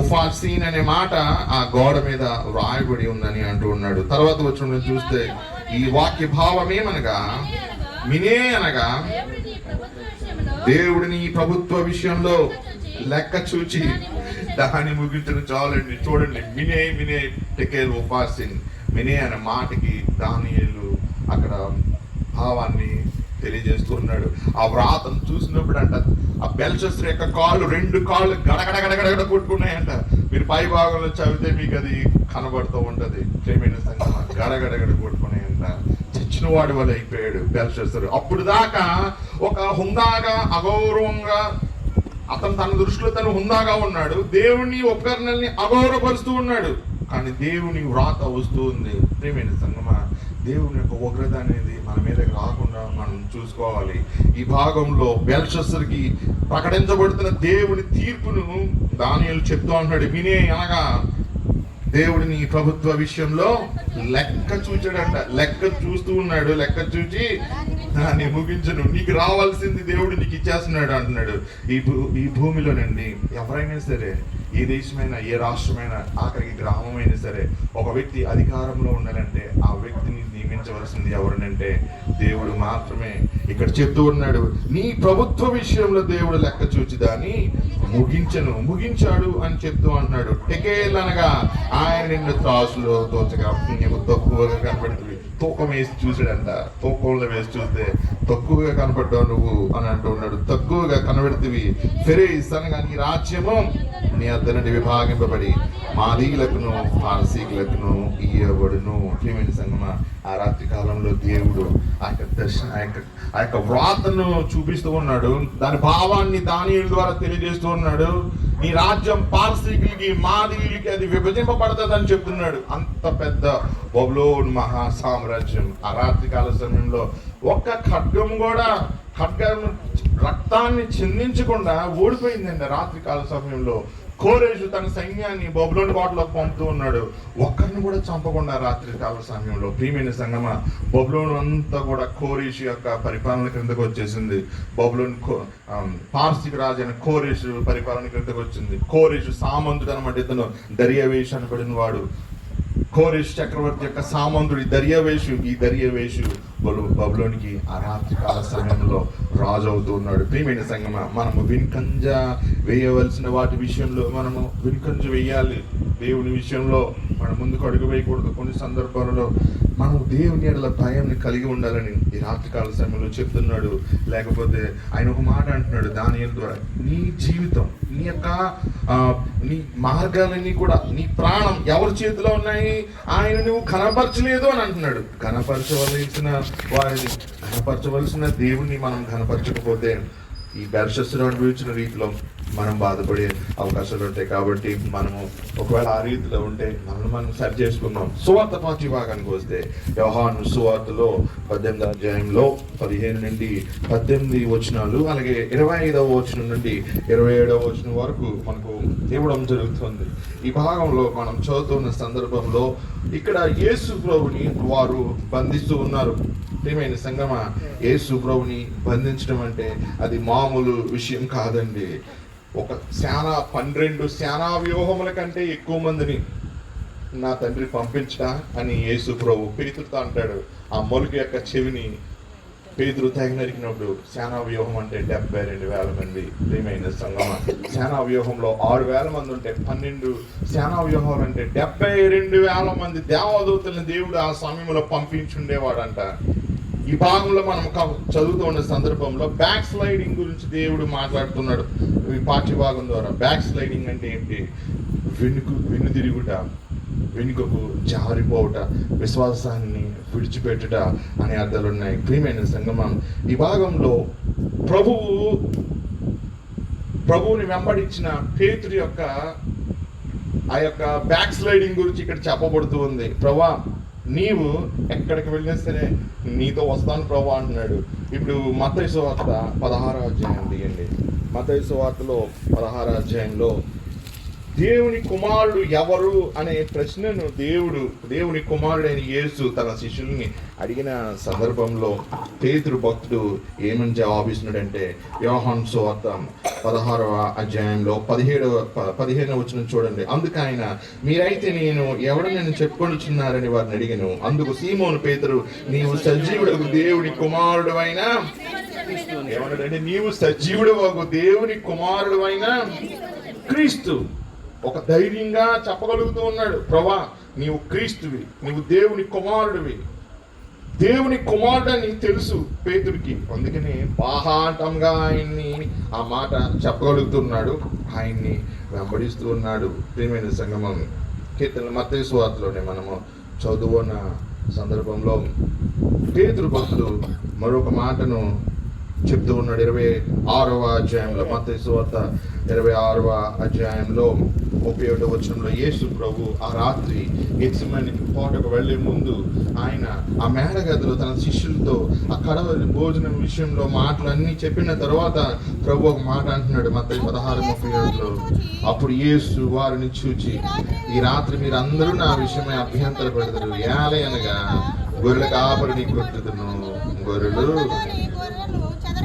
ఉఫార్సీన్ అనే మాట ఆ గోడ మీద వ్రాయబడి ఉందని అంటూ ఉన్నాడు. తర్వాత వచ్చిన చూస్తే ఈ వాక్య భావం ఏమనగా, మినే అనగా దేవుడిని ప్రభుత్వ విషయంలో లెక్క చూచి దాన్ని ముగించడం చాలండి. చూడండి, మినే టెకెల్ ఉఫార్సీన్, మినే అనే మాటకి దానియేలు అక్కడ భావాన్ని తెలియజేస్తూ ఉన్నాడు. ఆ వ్రాతను చూసినప్పుడు అంట ఆ బెల్షస్సరు యొక్క కాళ్ళు 2 కాళ్ళు గడగడ కొట్టుకున్నాయంట. మీరు పై భాగంలో చదివితే మీకు అది కనబడుతూ ఉంటది. ప్రియమైన సంగమా, గడగడ కొట్టుకున్నాయంట. చచ్చిన వాడి వల్ల అయిపోయాడు బెల్షస్సరు. అప్పుడు దాకా ఒక హుందాగా, అగౌరవంగా, అతను తన దృష్టిలో తను హుందాగా ఉన్నాడు. దేవుని ఉపకరణల్ని అగౌరవపరుస్తూ ఉన్నాడు. కానీ దేవుని వ్రాత వస్తూ ఉంది. ప్రియమైన సంగమా, దేవుని యొక్క ఉగ్రత అనేది మన మీదకి రాకుండా మనం చూసుకోవాలి. ఈ భాగంలో బెల్షస్సరుకి ప్రకటించబడుతున్న దేవుని తీర్పును దానియేలు చెప్తూ అంటున్నాడు. వినే అనగా దేవుడిని ప్రభుత్వ విషయంలో లెక్క చూచాడంట. లెక్క చూస్తూ ఉన్నాడు. లెక్క చూచి దాన్ని ముగించను, నీకు రావాల్సింది దేవుడు నీకు ఇచ్చేస్తున్నాడు అంటున్నాడు. ఈ భూమిలోనండి ఎవరైనా సరే ఏ దేశమైనా, ఏ రాష్ట్రమైనా, ఆఖరికి గ్రామమైనా సరే, ఒక వ్యక్తి అధికారంలో ఉండాలంటే ఆ వ్యక్తిని నియమించవలసింది ఎవరినంటే దేవుడు మాత్రమే. ఇక్కడ చెప్తూ ఉన్నాడు, నీ ప్రభుత్వ విషయంలో దేవుడు లెక్క చూచి దాన్ని ముగించాడు అని చెప్తూ అంటున్నాడు. టెకేల్ అనగా ఆయన నిన్ను త్రాసులో తోచగా నీకు తక్కువగా కనబడుతుంది. తూకం వేసి చూసాడంట, తూకంలో వేసి చూస్తే తక్కువగా కనబడ్డావు నువ్వు అని అంటూ ఉన్నాడు. తక్కువగా కనబడుతుంది. ఫెరేస్ అనగా నీ రాజ్యము నీ అద్దె నుండి విభాగింపబడి మాదీయులకును పారసీకులకును ఇయ్యబడును. ప్రియమైన సంగమా, ఆ రాత్రి కాలంలో దేవుడు ఆ యొక్క దర్శన ఆ యొక్క వ్రాతను చూపిస్తూ ఉన్నాడు. దాని భావాన్ని దానియేలు ద్వారా తెలియజేస్తూ ఉన్నాడు. నీ రాజ్యం పారసీకులకి మాదీయులకి అది విభజింపబడతాదని చెప్తున్నాడు. అంత పెద్ద బబులోను మహా సామ్రాజ్యం ఆ రాత్రి కాల సమయంలో ఒక్క ఖడ్గం రక్తాన్ని చిందించకుండా ఓడిపోయిందండి. రాత్రి కాల సమయంలో కోరేషు తన సైన్యాన్ని బబులోను కోటలోకి పంపుతూ ఉన్నాడు. ఒక్కరిని కూడా చంపకుండా రాత్రి కాల సమయంలో. ప్రియమైన సంగమా, బబులోను అంతా కూడా కోరేషు యొక్క పరిపాలన క్రిందకు వచ్చేసింది. బబులోను పార్సిక రాజు అయిన కోరేషు పరిపాలన క్రిందకు వచ్చింది. కోరేషు సామంతుడు అనమాట. ఇతను దర్యావేషు అనబడిన వాడు. కోరేషు చక్రవర్తి యొక్క సామంతుడి దర్యావేషు. ఈ దర్యావేషు బబులోనికి ఆ రాత్రి కాల సమయంలో రాజు అవుతూ ఉన్నాడు. ప్రియమైన సంగమా, మనము వెనుకంజ వేయవలసిన వాటి విషయంలో మనము వెనుకంజ వేయాలి. దేవుని విషయంలో మనం ముందుకు అడుగు వేయకూడదు. కొన్ని సందర్భాలలో మనం దేవుని ఎడల భయాన్ని కలిగి ఉండాలని ఈ రాత్రికాల సమయంలో చెప్తున్నాడు. లేకపోతే ఆయన ఒక మాట అంటున్నాడు దానియేలు ద్వారా, నీ జీవితం, నీ యొక్క నీ మార్గాలన్నీ కూడా, నీ ప్రాణం ఎవరి చేతిలో ఉన్నాయి? ఆయన నువ్వు కనపరచలేదు అని అంటున్నాడు. కనపరచవలసిన దేవుణ్ణి మనం కనపరచకపోతే ఈ బెర్షస్సును అనుభవించిన రీతిలో మనం బాధపడే అవకాశాలు ఉంటాయి. కాబట్టి మనము ఒకవేళ ఆ రీతిలో ఉంటే మనం సరి చేసుకుందాం. సువార్త పాఠ్య భాగానికి వస్తే యోహాను సువార్తలో 18వ అధ్యాయంలో 15 నుండి 18 వచనాలు, అలాగే 25వ వచనం నుండి 27వ వచనం వరకు మనకు ఇవ్వడం జరుగుతుంది. ఈ భాగంలో మనం చదువుతున్న సందర్భంలో ఇక్కడ యేసు ప్రభుని వారు బంధిస్తూ ఉన్నారు. ప్రియమైన సంగమా, యేసు ప్రభుని బంధించడం అంటే అది మామూలు విషయం కాదండి. 12 సేనా వ్యూహముల కంటే ఎక్కువ మందిని నా తండ్రి పంపించడా అని యేసు ప్రభు పేతురుతో అంటాడు. ఆ మొలుగు యొక్క చెవిని పేతురు తెగ నరికినప్పుడు సేనా వ్యూహం అంటే 72,000 మంది. ప్రియమైన సంగమా, సేనా వ్యూహంలో 6,000 మంది ఉంటే 12 సేనా వ్యూహాలు అంటే 72,000 మంది దేవదూతల్ని దేవుడు ఆ సమయంలో పంపించుండేవాడంట. ఈ భాగంలో మనం చదువుతూ ఉన్న సందర్భంలో బ్యాక్ స్లైడింగ్ గురించి దేవుడు మాట్లాడుతున్నాడు ఈ పాఠ్య భాగం ద్వారా. బ్యాక్ స్లైడింగ్ అంటే ఏంటి? వెనుదిరుగుట, వెనుకకు జారిపోవుట, విశ్వాసాన్ని విడిచిపెట్టుట అనే అర్థాలు ఉన్నాయి. ప్రియమైన సంగమం, ఈ భాగంలో ప్రభువుని వెంబడించిన పేతురు యొక్క ఆ యొక్క బ్యాక్ స్లైడింగ్ గురించి ఇక్కడ చెప్పబడుతూ ఉంది. ప్రభా, నీవు ఎక్కడికి వెళ్ళినా సరే నీతో వస్తాను ప్రభు అంటున్నాడు. ఇప్పుడు మత్తయి సువార్త 16వ అధ్యాయం తీయండి. మత్తయి సువార్తలో 16వ అధ్యాయంలో దేవుని కుమారుడు ఎవరు అనే ప్రశ్నను దేవుని కుమారుడైన యేసు తన శిష్యుల్ని అడిగిన సందర్భంలో పేతురు భక్తుడు ఏమని జవాబిస్తున్నాడంటే, యోహాను సువార్త 16వ అధ్యాయంలో 15వ వచనం చూడండి. అందుకు ఆయన, మీరైతే ఎవడని చెప్పుకొనిచున్నారని వారిని అడిగాను. అందుకు సీమోను పేతురు, నీవు సజీవుడకు దేవుని కుమారుడు అయినా ఏమన్నాడంటే, నీవు సజీవుడు దేవుని కుమారుడు అయినా క్రీస్తు. ఒక ధైర్యంగా చెప్పగలుగుతూ ఉన్నాడు, ప్రభా నీవు క్రీస్తువి, నీవు దేవుని కుమారుడివి. దేవుని కుమారుడని తెలుసు పేతుడికి. అందుకని బాహాటంగా ఆయన్ని ఆ మాట చెప్పగలుగుతున్నాడు. ఆయన్ని వెంబడిస్తూ ఉన్నాడు. ప్రియమైన సంగమం, కీర్తన మత్తయి సువార్తలోనే మనము చదువున్న సందర్భంలో పేతురు భక్తుడు మరొక మాటను చెప్తూ ఉన్నాడు. 26వ అధ్యాయంలో, మత్తయి సువార్త 26వ అధ్యాయంలో 31వ వచనంలో యేసు ప్రభు ఆ రాత్రి గెత్సేమనీ తోటకు వెళ్లే ముందు ఆయన ఆ మేడగదిలో తన శిష్యులతో ఆ కడవరి భోజనం విషయంలో మాటలన్నీ చెప్పిన తర్వాత ప్రభు ఒక మాట అంటున్నాడు. మత్తయి 16:37లో, అప్పుడు యేసు వారిని చూచి, ఈ రాత్రి మీరు అందరూ నా విషయమై అభ్యంతర పెడతారు. ఏలయనగా గొర్రెల కాపరిని కొట్టుదును, గొర్రెలు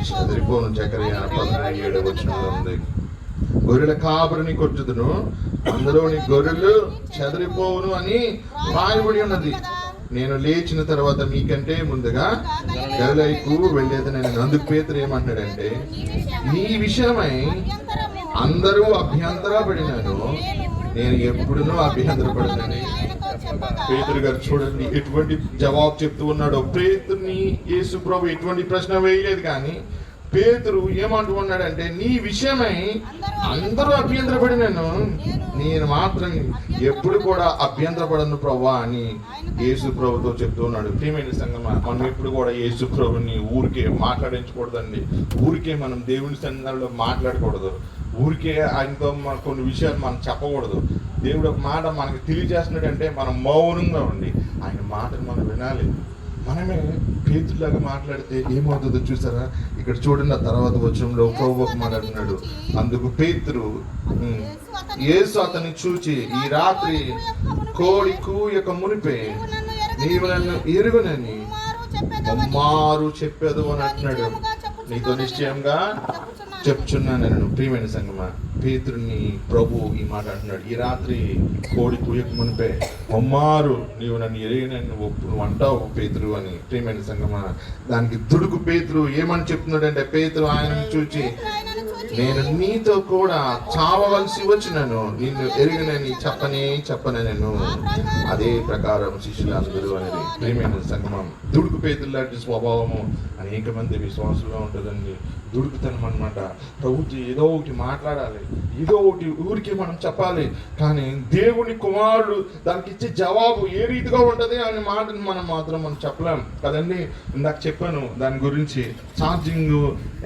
చెదిరిపోను. జకర్యా 17వ వచనంలో ఉంది. గొర్రెల కాపరిని కొట్టుదును, అందులోని గొర్రెలు చెదరిపోవును అని రాయబడి ఉన్నది. నేను లేచిన తర్వాత మీకంటే ముందుగా గలిలయకు వెళ్ళేదని. అందుకు పేతురు ఏమంటాడంటే, నీ విషయమై అందరూ అభ్యంతరపడినాను, నేను ఎప్పుడునూ అభ్యంతరపడనని. పేతురు గారు చూడండి ఎటువంటి జవాబు చెప్తూ ఉన్నాడో. పేతుర్ని యేసు ప్రభు ఎటువంటి ప్రశ్న వేయలేదు, కానీ పేతురు ఏమంటూ ఉన్నాడంటే, నీ విషయమై అందరూ అభ్యంతరపడినాను, నేను మాత్రం ఎప్పుడు కూడా అభ్యంతరపడను ప్రభా అని యేసు ప్రభుతో చెప్తూ ఉన్నాడు. ప్రియమైన సంగమా, మనం ఎప్పుడు కూడా యేసు ప్రభుని ఊరికే మాట్లాడించకూడదండి. ఊరికే మనం దేవుని సన్నిధానంలో మాట్లాడకూడదు. ఊరికే ఆయనతో కొన్ని విషయాలు మనం చెప్పకూడదు. దేవుడు ఒక మాట మనకి తెలియజేస్తున్నాడు అంటే మనం మౌనంగా ఉండి ఆయన మాటను మనం వినాలి. మనమే పేతురులాగా మాట్లాడితే ఏమవుతుందో చూసారా? ఇక్కడ చూడండి, ఆ తర్వాత వచనంలో ప్రభు ఒక మాట అంటున్నాడు. అందుకు పేతురు, యేసు అతన్ని చూచి, ఈ రాత్రి కోడి కూయక మునిపే నీవు నన్ను ఎరుగునని ముమ్మారు చెప్పేదు అని అంటున్నాడు. నీతో నిశ్చయంగా చెప్తున్నాను నేను. ప్రియమైన సంగమా, పేతురుని ప్రభు ఈ మాట అంటున్నాడు. ఈ రాత్రి కోడి కూయక మునిపే ముమ్మారు నీవు నన్ను ఎరిగినని నువ్వు అంటావు పేతురు అని. ప్రియమైన సంగమా, దానికి దుడుకు పేతురు ఏమని చెప్తున్నాడంటే, పేతురు ఆయనను చూచి, నేను నీతో కూడా చావవలసి వచ్చినాను, నిన్ను ఎరిగినని చెప్పనే నేను. అదే ప్రకారం శిష్యులందరూ అనేది. ప్రియమైన సంగమం, దుడుకు పేతురు లాంటి స్వభావము అనేక మంది విశ్వాసంలో ఉంటుందండి. దుడుకుతనం అన్నమాట. ప్రభుత్వం ఏదో ఒకటి మాట్లాడాలి, ఏదో ఒకటి ఊరికి మనం చెప్పాలి, కానీ దేవుని కుమారుడు దానికి ఇచ్చే జవాబు ఏ రీతిగా ఉంటుంది అనే మాటను మనం చెప్పలేం కదండి. ఇందాక చెప్పాను దాని గురించి. ఛార్జింగ్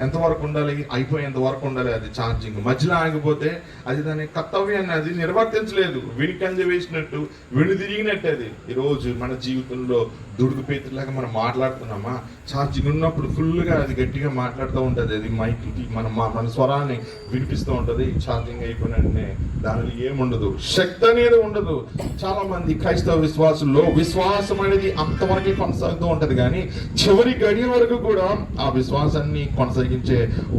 ఎంతవరకు ఉండాలి, అయిపోయేంత వరకు ఉండాలి అది ఛార్జింగ్. మధ్యలో ఆగిపోతే అది దాని కర్తవ్యాన్ని అది నిర్వర్తించలేదు. వెనుకంజ వేసినట్టు వెనుదిరిగినట్టు అది. ఈరోజు మన జీవితంలో దుడుకు పేతులాగా మనం మాట్లాడుతున్నామా? ఛార్జింగ్ ఉన్నప్పుడు ఫుల్గా అది గట్టిగా మాట్లాడుతూ ఉంటుంది. అది మైక్కి మన స్వరాన్ని వినిపిస్తూ ఉంటుంది. ఛార్జింగ్ అయిపోయినట్టే దానిలో ఏముండదు, శక్తి అనేది ఉండదు. చాలా మంది క్రైస్తవ విశ్వాసుల్లో విశ్వాసం అనేది అంతవరకే కొనసాగుతూ ఉంటది, కానీ చివరి గడియ వరకు కూడా ఆ విశ్వాసాన్ని కొనసాగించే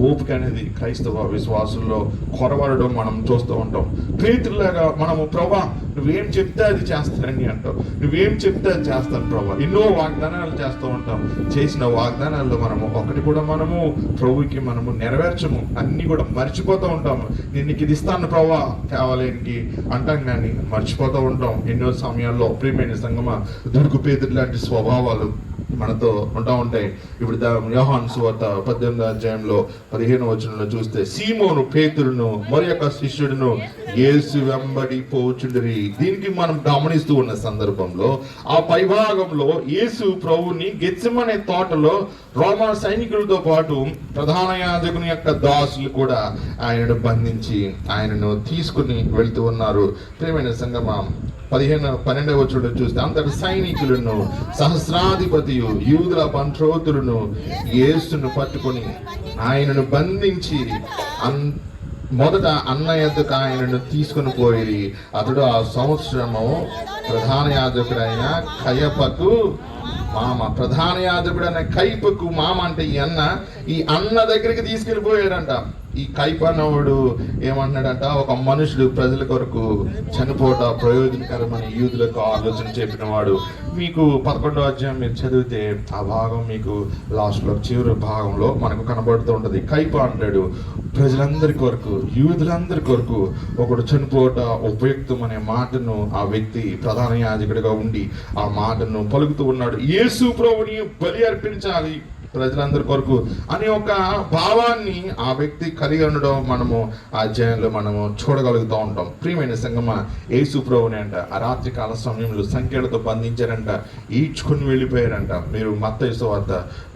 ఓపిక అనేది క్రైస్తవ విశ్వాసుల్లో కొరవడడం మనం చూస్తూ ఉంటాం. పేతురులాగా మనము, ప్రభా నువ్వేం చెప్తే అది చేస్తానని అంటావు, నువ్వేం చెప్తే అది చేస్తాను ప్రభా. ఎన్నో వాగ్దానాలు చేస్తూ ఉంటాం. చేసిన వాగ్దానాల్లో మనము ఒకటి కూడా మనము ప్రభుకి మనము నెరవేర్చము. అన్ని కూడా మర్చిపోతూ ఉంటాము. నేను నీకు ఇది ఇస్తాను ప్రభా కావాలేనికి అంటాం, కానీ మర్చిపోతూ ఉంటాం ఎన్నో సమయాల్లో. ప్రియమైన సంగమా, దుడుకు పేతురు లాంటి స్వభావాలు మనతో ఉంటా ఉంటాయి. ఇప్పుడు యోహాను సువార్త 18వ అధ్యాయంలో 15వ వచనంలో చూస్తే, సీమోను పేతురును మరి యొక్క శిష్యుడును యేసు వెంబడి పోచుండిరి. దీనికి మనం గమనిస్తూ ఉన్న సందర్భంలో ఆ పైభాగంలో యేసు ప్రభుని గెత్సెమనే తోటలో రోమా సైనికులతో పాటు ప్రధాన యాజకుని యొక్క దాసులు కూడా ఆయనను బంధించి ఆయనను తీసుకుని వెళ్తూ ఉన్నారు. ప్రియమైన సంగమా, 12వ వచనంలో చూస్తే, అంతటి సైనికులను సహస్రాధిపతియు యూదుల పంట్రోతులను యేసును పట్టుకొని ఆయనను బంధించి మొదట అన్న యొద్దకు ఆయనను తీసుకుని పోయి, అతడు ఆ సంవత్సరము ప్రధాన యాజకుడైన కయపకు మామ. ప్రధాన యాజకుడైన కైపకు మామ అంటే ఈ అన్న దగ్గరికి తీసుకెళ్ళిపోయాడంట. ఈ కైపనవుడు ఏమంటున్నాడంట, ఒక మనుషుడు ప్రజల కొరకు చనిపోట ప్రయోజనకరమని యూదులకు ఆలోచన చెప్పిన వాడు. మీకు 11వ అధ్యాయం మీరు చదివితే ఆ భాగం మీకు లాస్ట్లో చివరి భాగంలో మనకు కనబడుతూ ఉంటుంది. కైప అంటాడు, ప్రజలందరి కొరకు, యూదులందరి కొరకు ఒకడు చనిపోట ఉపయుక్తం అనే మాటను ఆ వ్యక్తి ప్రధాన యాజకుడిగా ఉండి ఆ మాటను పలుకుతూ ఉన్నాడు. యేసు ప్రభుని బలి అర్పించాలి ప్రజలందరి కొరకు అనే ఒక భావాన్ని ఆ వ్యక్తి కలిగి ఉండడం మనము ఆ అధ్యాయంలో మనము చూడగలుగుతూ ఉంటాం. ప్రియమైన సంగమా, యేసు ప్రభుని అంట ఆ రాత్రి కాల సమయంలో సంఖ్యలతో బంధించారంట, ఈడ్చుకుని వెళ్ళిపోయారంట. మీరు మత్తయి సువార్త,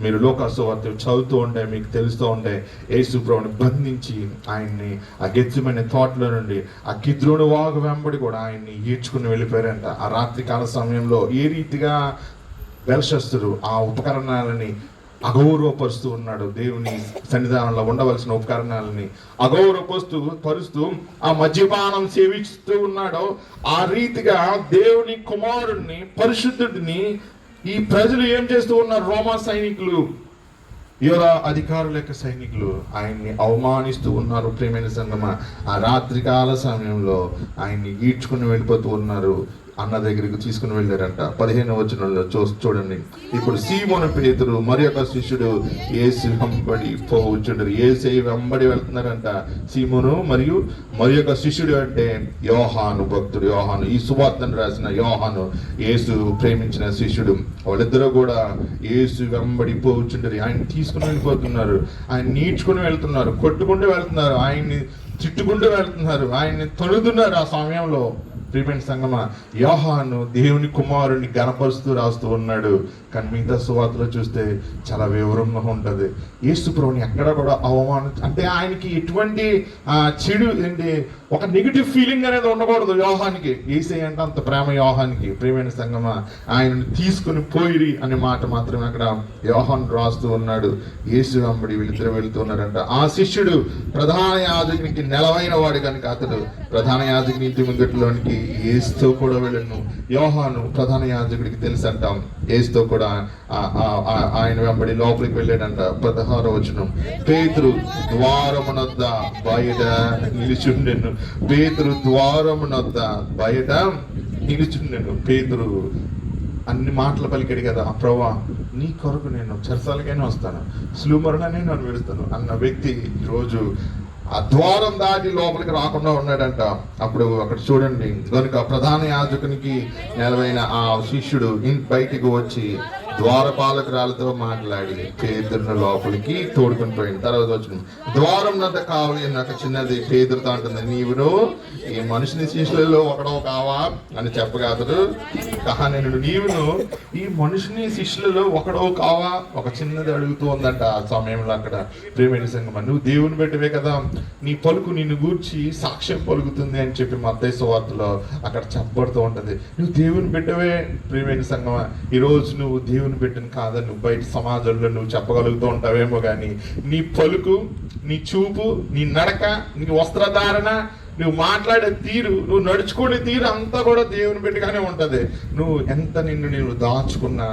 మీరు లూకా సువార్త చదువుతూ ఉంటే మీకు తెలుస్తూ ఉంటే యేసు ప్రభుని బంధించి ఆయన్ని ఆ గెత్సెమనే తోటలో నుండి ఆ కిద్రోను వాగు వెంబడి కూడా ఆయన్ని ఈడ్చుకుని వెళ్ళిపోయారంట. ఆ రాత్రి కాల సమయంలో ఏ రీతిగా బెల్షస్సరు ఆ ఉపకరణాలని అగౌరవపరుస్తూ ఉన్నాడు. దేవుని సన్నిధానంలో ఉండవలసిన ఉపకరణాలని పరుస్తూ ఆ మద్యపానం సేవిస్తూ ఉన్నాడు. ఆ రీతిగా దేవుని కుమారుడిని, పరిశుద్ధుడిని ఈ ప్రజలు ఏం చేస్తూ ఉన్నారు? రోమా సైనికులు యోధ అధికారుల యొక్క సైనికులు ఆయన్ని అవమానిస్తూ ఉన్నారు. ప్రియమైన సంగమా, ఆ రాత్రికాల సమయంలో ఆయన్ని ఈడ్చుకుని వెళ్ళిపోతూ ఉన్నారు. అన్న దగ్గరికి తీసుకుని వెళ్ళారంట. 15వ వచనంలో చూడండి. ఇప్పుడు సీమోను పేతురు మరి ఒక శిష్యుడు యేసు వెంబడి పోవచ్చుండరు. యేసు వెంబడి వెళ్తున్నారంట. సీమోను మరియు మరి ఒక శిష్యుడు అంటే యోహాను, భక్తుడు యోహాను, ఈ సువార్తను రాసిన యోహాను, యేసు ప్రేమించిన శిష్యుడు. వాళ్ళిద్దరూ కూడా యేసు వెంబడి పోవచ్చుండరు. ఆయన తీసుకుని వెళ్ళిపోతున్నారు. ఆయన నీడ్చుకుని వెళ్తున్నారు, కొట్టుకుంటూ వెళ్తున్నారు, ఆయన్ని తిట్టుకుంటూ వెళ్తున్నారు, ఆయన్ని తొలుతున్నారు. ఆ సమయంలో ప్రియమైన సంగమా, యోహాను దేవుని కుమారుని గణపరుస్తూ రాస్తూ ఉన్నాడు. కానీ మిగతా సువార్తలో చూస్తే చాలా వివరంగా ఉంటుంది. యేసు ప్రభువుని ఎక్కడ కూడా అవమానం, అంటే ఆయనకి ఎటువంటి చెడు ఏంటి, ఒక నెగిటివ్ ఫీలింగ్ అనేది ఉండకూడదు యోహానికి. యేసే అంటే అంత ప్రేమ యోహానికి. ప్రియమైన సంగమా, ఆయనను తీసుకుని పోయిరి అనే మాట మాత్రమే అక్కడ యోహాను రాస్తూ ఉన్నాడు. యేసు వెంబడి వీళ్ళిద్దరు వెళుతూ ఉన్నారంట. ఆ శిష్యుడు ప్రధాన యాజకునికి నెలవైన వాడు కనుక అతడు ప్రధాన యాజకుని ఇంటి ముంగట్లోనికి యేసుతో కూడా వెళ్ళను. యోహాను ప్రధాన యాజకుడికి తెలుసు అంటాం. యేసుతో కూడా ఆయన వెంబడి లోపలికి వెళ్ళాడంట. 16వ వచనం, పేతురు ద్వారమునొద్ద బయట నిలుచుండెను. పేతురు ద్వారమునొద్ద బయట నిలుచుండెను. పేతురు అన్ని మాటలు పలికాడు కదా, ప్రభువా నీ కొరకు నేను చెరసాలకైనా వస్తాను, శిలువ మరణాన్ని నేను విడుస్తాను అన్న వ్యక్తి ఈరోజు ఆ ద్వారం దాటి లోపలికి రాకుండా ఉన్నాడంట. అప్పుడు అక్కడ చూడండి, కనుక ప్రధాన యాజకునికి నెలవైన ఆ శిష్యుడు బయటికి వచ్చి ద్వారపాలకురాలతో మాట్లాడి పేతురుని లోపలికి తోడుకొని పోయింది. తర్వాత వచ్చిన ద్వారం నంత కావాలి నాకు చిన్నది పేతురుతో అంటుంది, నీవును ఈ మనిషిని శిష్యులలో ఒకడో కావా అని చెప్పగా అతడు నేను నీవును ఈ మనిషిని శిష్యులలో ఒకడో కావా ఒక చిన్నది అడుగుతూ ఉందంట. ఆ సమయంలో అక్కడ ప్రియమైన సంగమా, నువ్వు దేవుని బిడ్డవే కదా, నీ పలుకు నిన్ను గూర్చి సాక్ష్యం పలుకుతుంది అని చెప్పి మత్తయి సువార్తలో అక్కడ చెప్పబడుతూ ఉంటుంది. నువ్వు దేవుని బిడ్డవే. ప్రియమైన సంగమా, ఈరోజు నువ్వు దేవుని బిడ్డను కాదని నువ్వు బయట సమాజంలో నువ్వు చెప్పగలుగుతూ ఉంటావేమో, కానీ నీ పలుకు, నీ చూపు, నీ నడక, నీ వస్త్రధారణ, నువ్వు మాట్లాడే తీరు, నువ్వు నడుచుకునే తీరు అంతా కూడా దేవుని బిడ్డగానే ఉంటది. నువ్వు ఎంత నిన్ను దాచుకున్నా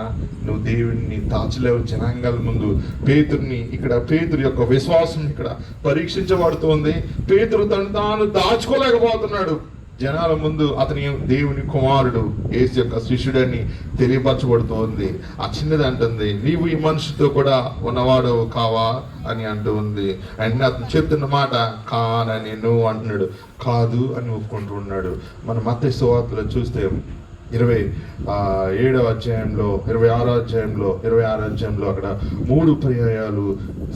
నువ్వు దేవుడిని దాచలేవు జనాంగాల ముందు. పేతురుని ఇక్కడ పేతురు యొక్క విశ్వాసం ఇక్కడ పరీక్షించబడుతోంది. పేతురు తను తాను దాచుకోలేకపోతున్నాడు. జనాల ముందు అతని దేవుని కుమారుడు యేసు యొక్క శిష్యుడని తెలియపరచబడుతోంది. ఆ చిన్నది అంటుంది, నీవు ఈ మనిషితో కూడా ఉన్నవాడు కావా అని అంటూ ఉంది. అండ్ అతను చెప్తున్న మాట కానని నువ్వు అంటున్నాడు, కాదు అని ఒప్పుకుంటూ ఉన్నాడు. మన మత్తయి సువార్తలో చూస్తే 27వ అధ్యాయంలో 26వ అధ్యాయంలో 26వ అధ్యాయంలో అక్కడ 3 పర్యాయాలు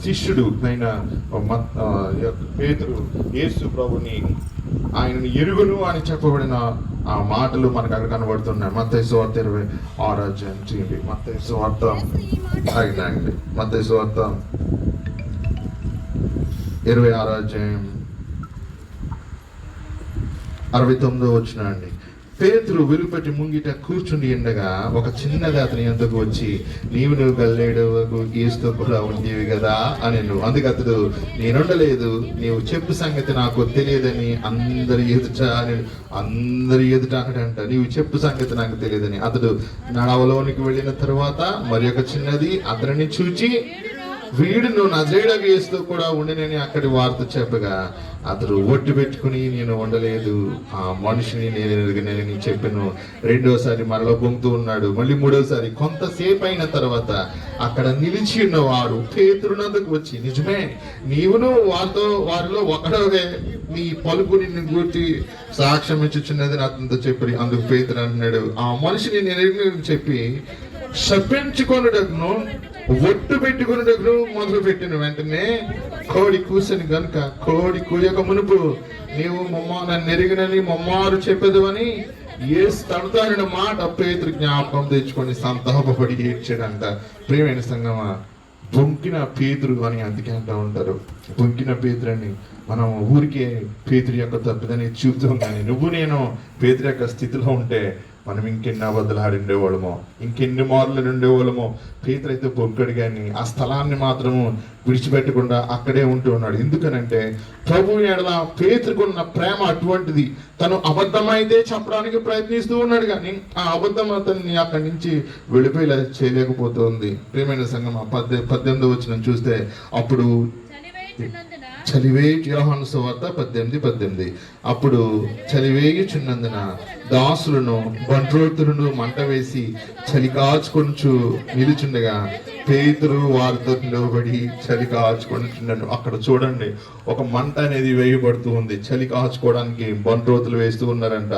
శిష్యుడు అయిన పేతురు యేసు ప్రభుని ఆయనని ఎరుగును అని చెప్పబడిన ఆ మాటలు మనకు అక్కడ కనబడుతున్నాయి. మత్తయి సువార్త 26వ అధ్యాయం చేయండి. మత్తయి సువార్త ఆగినాయండి. మత్తయి సువార్త 26వ అధ్యాయం 69వ వచనం అండి. పేతురు వెలుపటి ముంగిట కూర్చుని ఉండగా ఒక చిన్నది అతని యొద్దకు వచ్చి, నువ్వు గల్లేడు యేసుతో కూడా ఉండేవి కదా అని. అందుకు అతడు, నేనుండలేదు, నీవు చెప్పు సంగతి నాకు తెలియదని అందరి ఎదుట అక్కడంట, నీవు చెప్పు సంగతి నాకు తెలియదని. అతడు నడవలోనికి వెళ్ళిన తరువాత మరి ఒక చిన్నది అతనిని చూచి, వీడును నజరేయుడగు యేసుతో కూడా ఉండినని అక్కడి వార్త చెప్పగా అతడు ఒట్టు పెట్టుకుని, నేను ఉండలేదు, ఆ మనిషిని నేను ఎరుగనని చెప్పాను. రెండోసారి మరలా పొంగుతూ ఉన్నాడు. మళ్ళీ మూడోసారి కొంతసేపు అయిన తర్వాత అక్కడ నిలిచి ఉన్నవాడు పేతురునందుకు వచ్చి, నిజమే నీవును వారిలో ఒకడవే, నీ పలుకు నిన్ను గూర్చి సాక్ష్యం ఇచ్చుచున్నది అతనితో చెప్పి. అందుకు పేతురు అంటున్నాడు, ఆ మనిషిని నేను ఎరుగనని చెప్పి శపించుకొనుటకును ఒట్టు పెట్టుకున్నటకు మొదలు పెట్టిన వెంటనే కోడి కూసని గనుక కోడి కూయక మునుపు నీవు నన్ను ఎరిగినని మమ్మారు చెప్పదు అని యేసు తడుతానన్న మాట పేతురు జ్ఞాపకం తెచ్చుకొని సంతాపపడి ఏడ్చాడంట. ప్రియమైన సంగమా, బొంకిన పేతురు అని అందుకే అంటూ ఉంటారు. బొంకిన పేతురు అని మనం ఊరికే పేతురు యొక్క తప్పుదని చూపుతాం, కానీ నువ్వు నేను పేతురు యొక్క స్థితిలో ఉంటే మనం ఇంకెన్ని అబద్ధాలు ఆడిండేవాళ్ళమో, ఇంకెన్ని మార్లు ఉండేవాళ్ళమో. పేతురు అయితే బొగ్గడు, కానీ ఆ స్థలాన్ని మాత్రము విడిచిపెట్టకుండా అక్కడే ఉంటూ ఉన్నాడు. ఎందుకనంటే ప్రభు ఎడల పేతురుకున్న ప్రేమ అటువంటిది. తను అబద్ధమైతే చెప్పడానికి ప్రయత్నిస్తూ ఉన్నాడు, కానీ ఆ అబద్ధం అతన్ని అక్కడి నుంచి వెళ్ళిపోయేలా చేయలేకపోతుంది. ప్రియమైన సంగమా, 18వ వచనం చూస్తే, అప్పుడు చలివేయు యోహాను సువార్త 18:18 అప్పుడు చలివేయుచున్నందున దాసులను బంట్రోతులను మంట వేసి చలి కాచుకొనుచు నిలుచుండగా పేతురు వారితో నిలబడి చలి కాచుకొనుచుండను. అక్కడ చూడండి, ఒక మంట అనేది వేయబడుతూ ఉంది. చలి కాచుకోవడానికి బంట్రోతులు వేస్తూ ఉన్నారంట.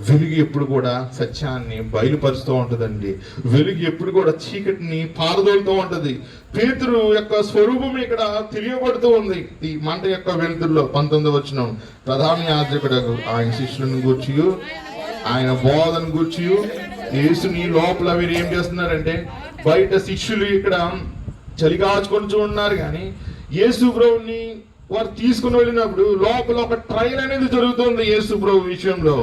వెలుగు ఎప్పుడు కూడా సత్యాన్ని బయలుపరుస్తూ ఉంటుందండి. వెలుగు ఎప్పుడు కూడా చీకటిని పారదోలుతూ ఉంటది. పేతురు యొక్క స్వరూపం ఇక్కడ తెలియబడుతూ ఉంది ఈ మంట యొక్క వెలుతురులో. 19వ వచనం, ప్రధాన యాజకుడు ఆయన శిష్యులను గూర్చి, ఆయన బోధన గూర్చి యేసుని లోపల వీరు ఏం చేస్తున్నారంటే, బయట శిష్యులు ఇక్కడ చలిగాచుకొని ఉన్నారు, కానీ యేసు ప్రభుని వారు తీసుకుని వెళ్ళినప్పుడు లోపల ఒక ట్రయల్ అనేది జరుగుతుంది. యేసు ప్రభు విషయంలో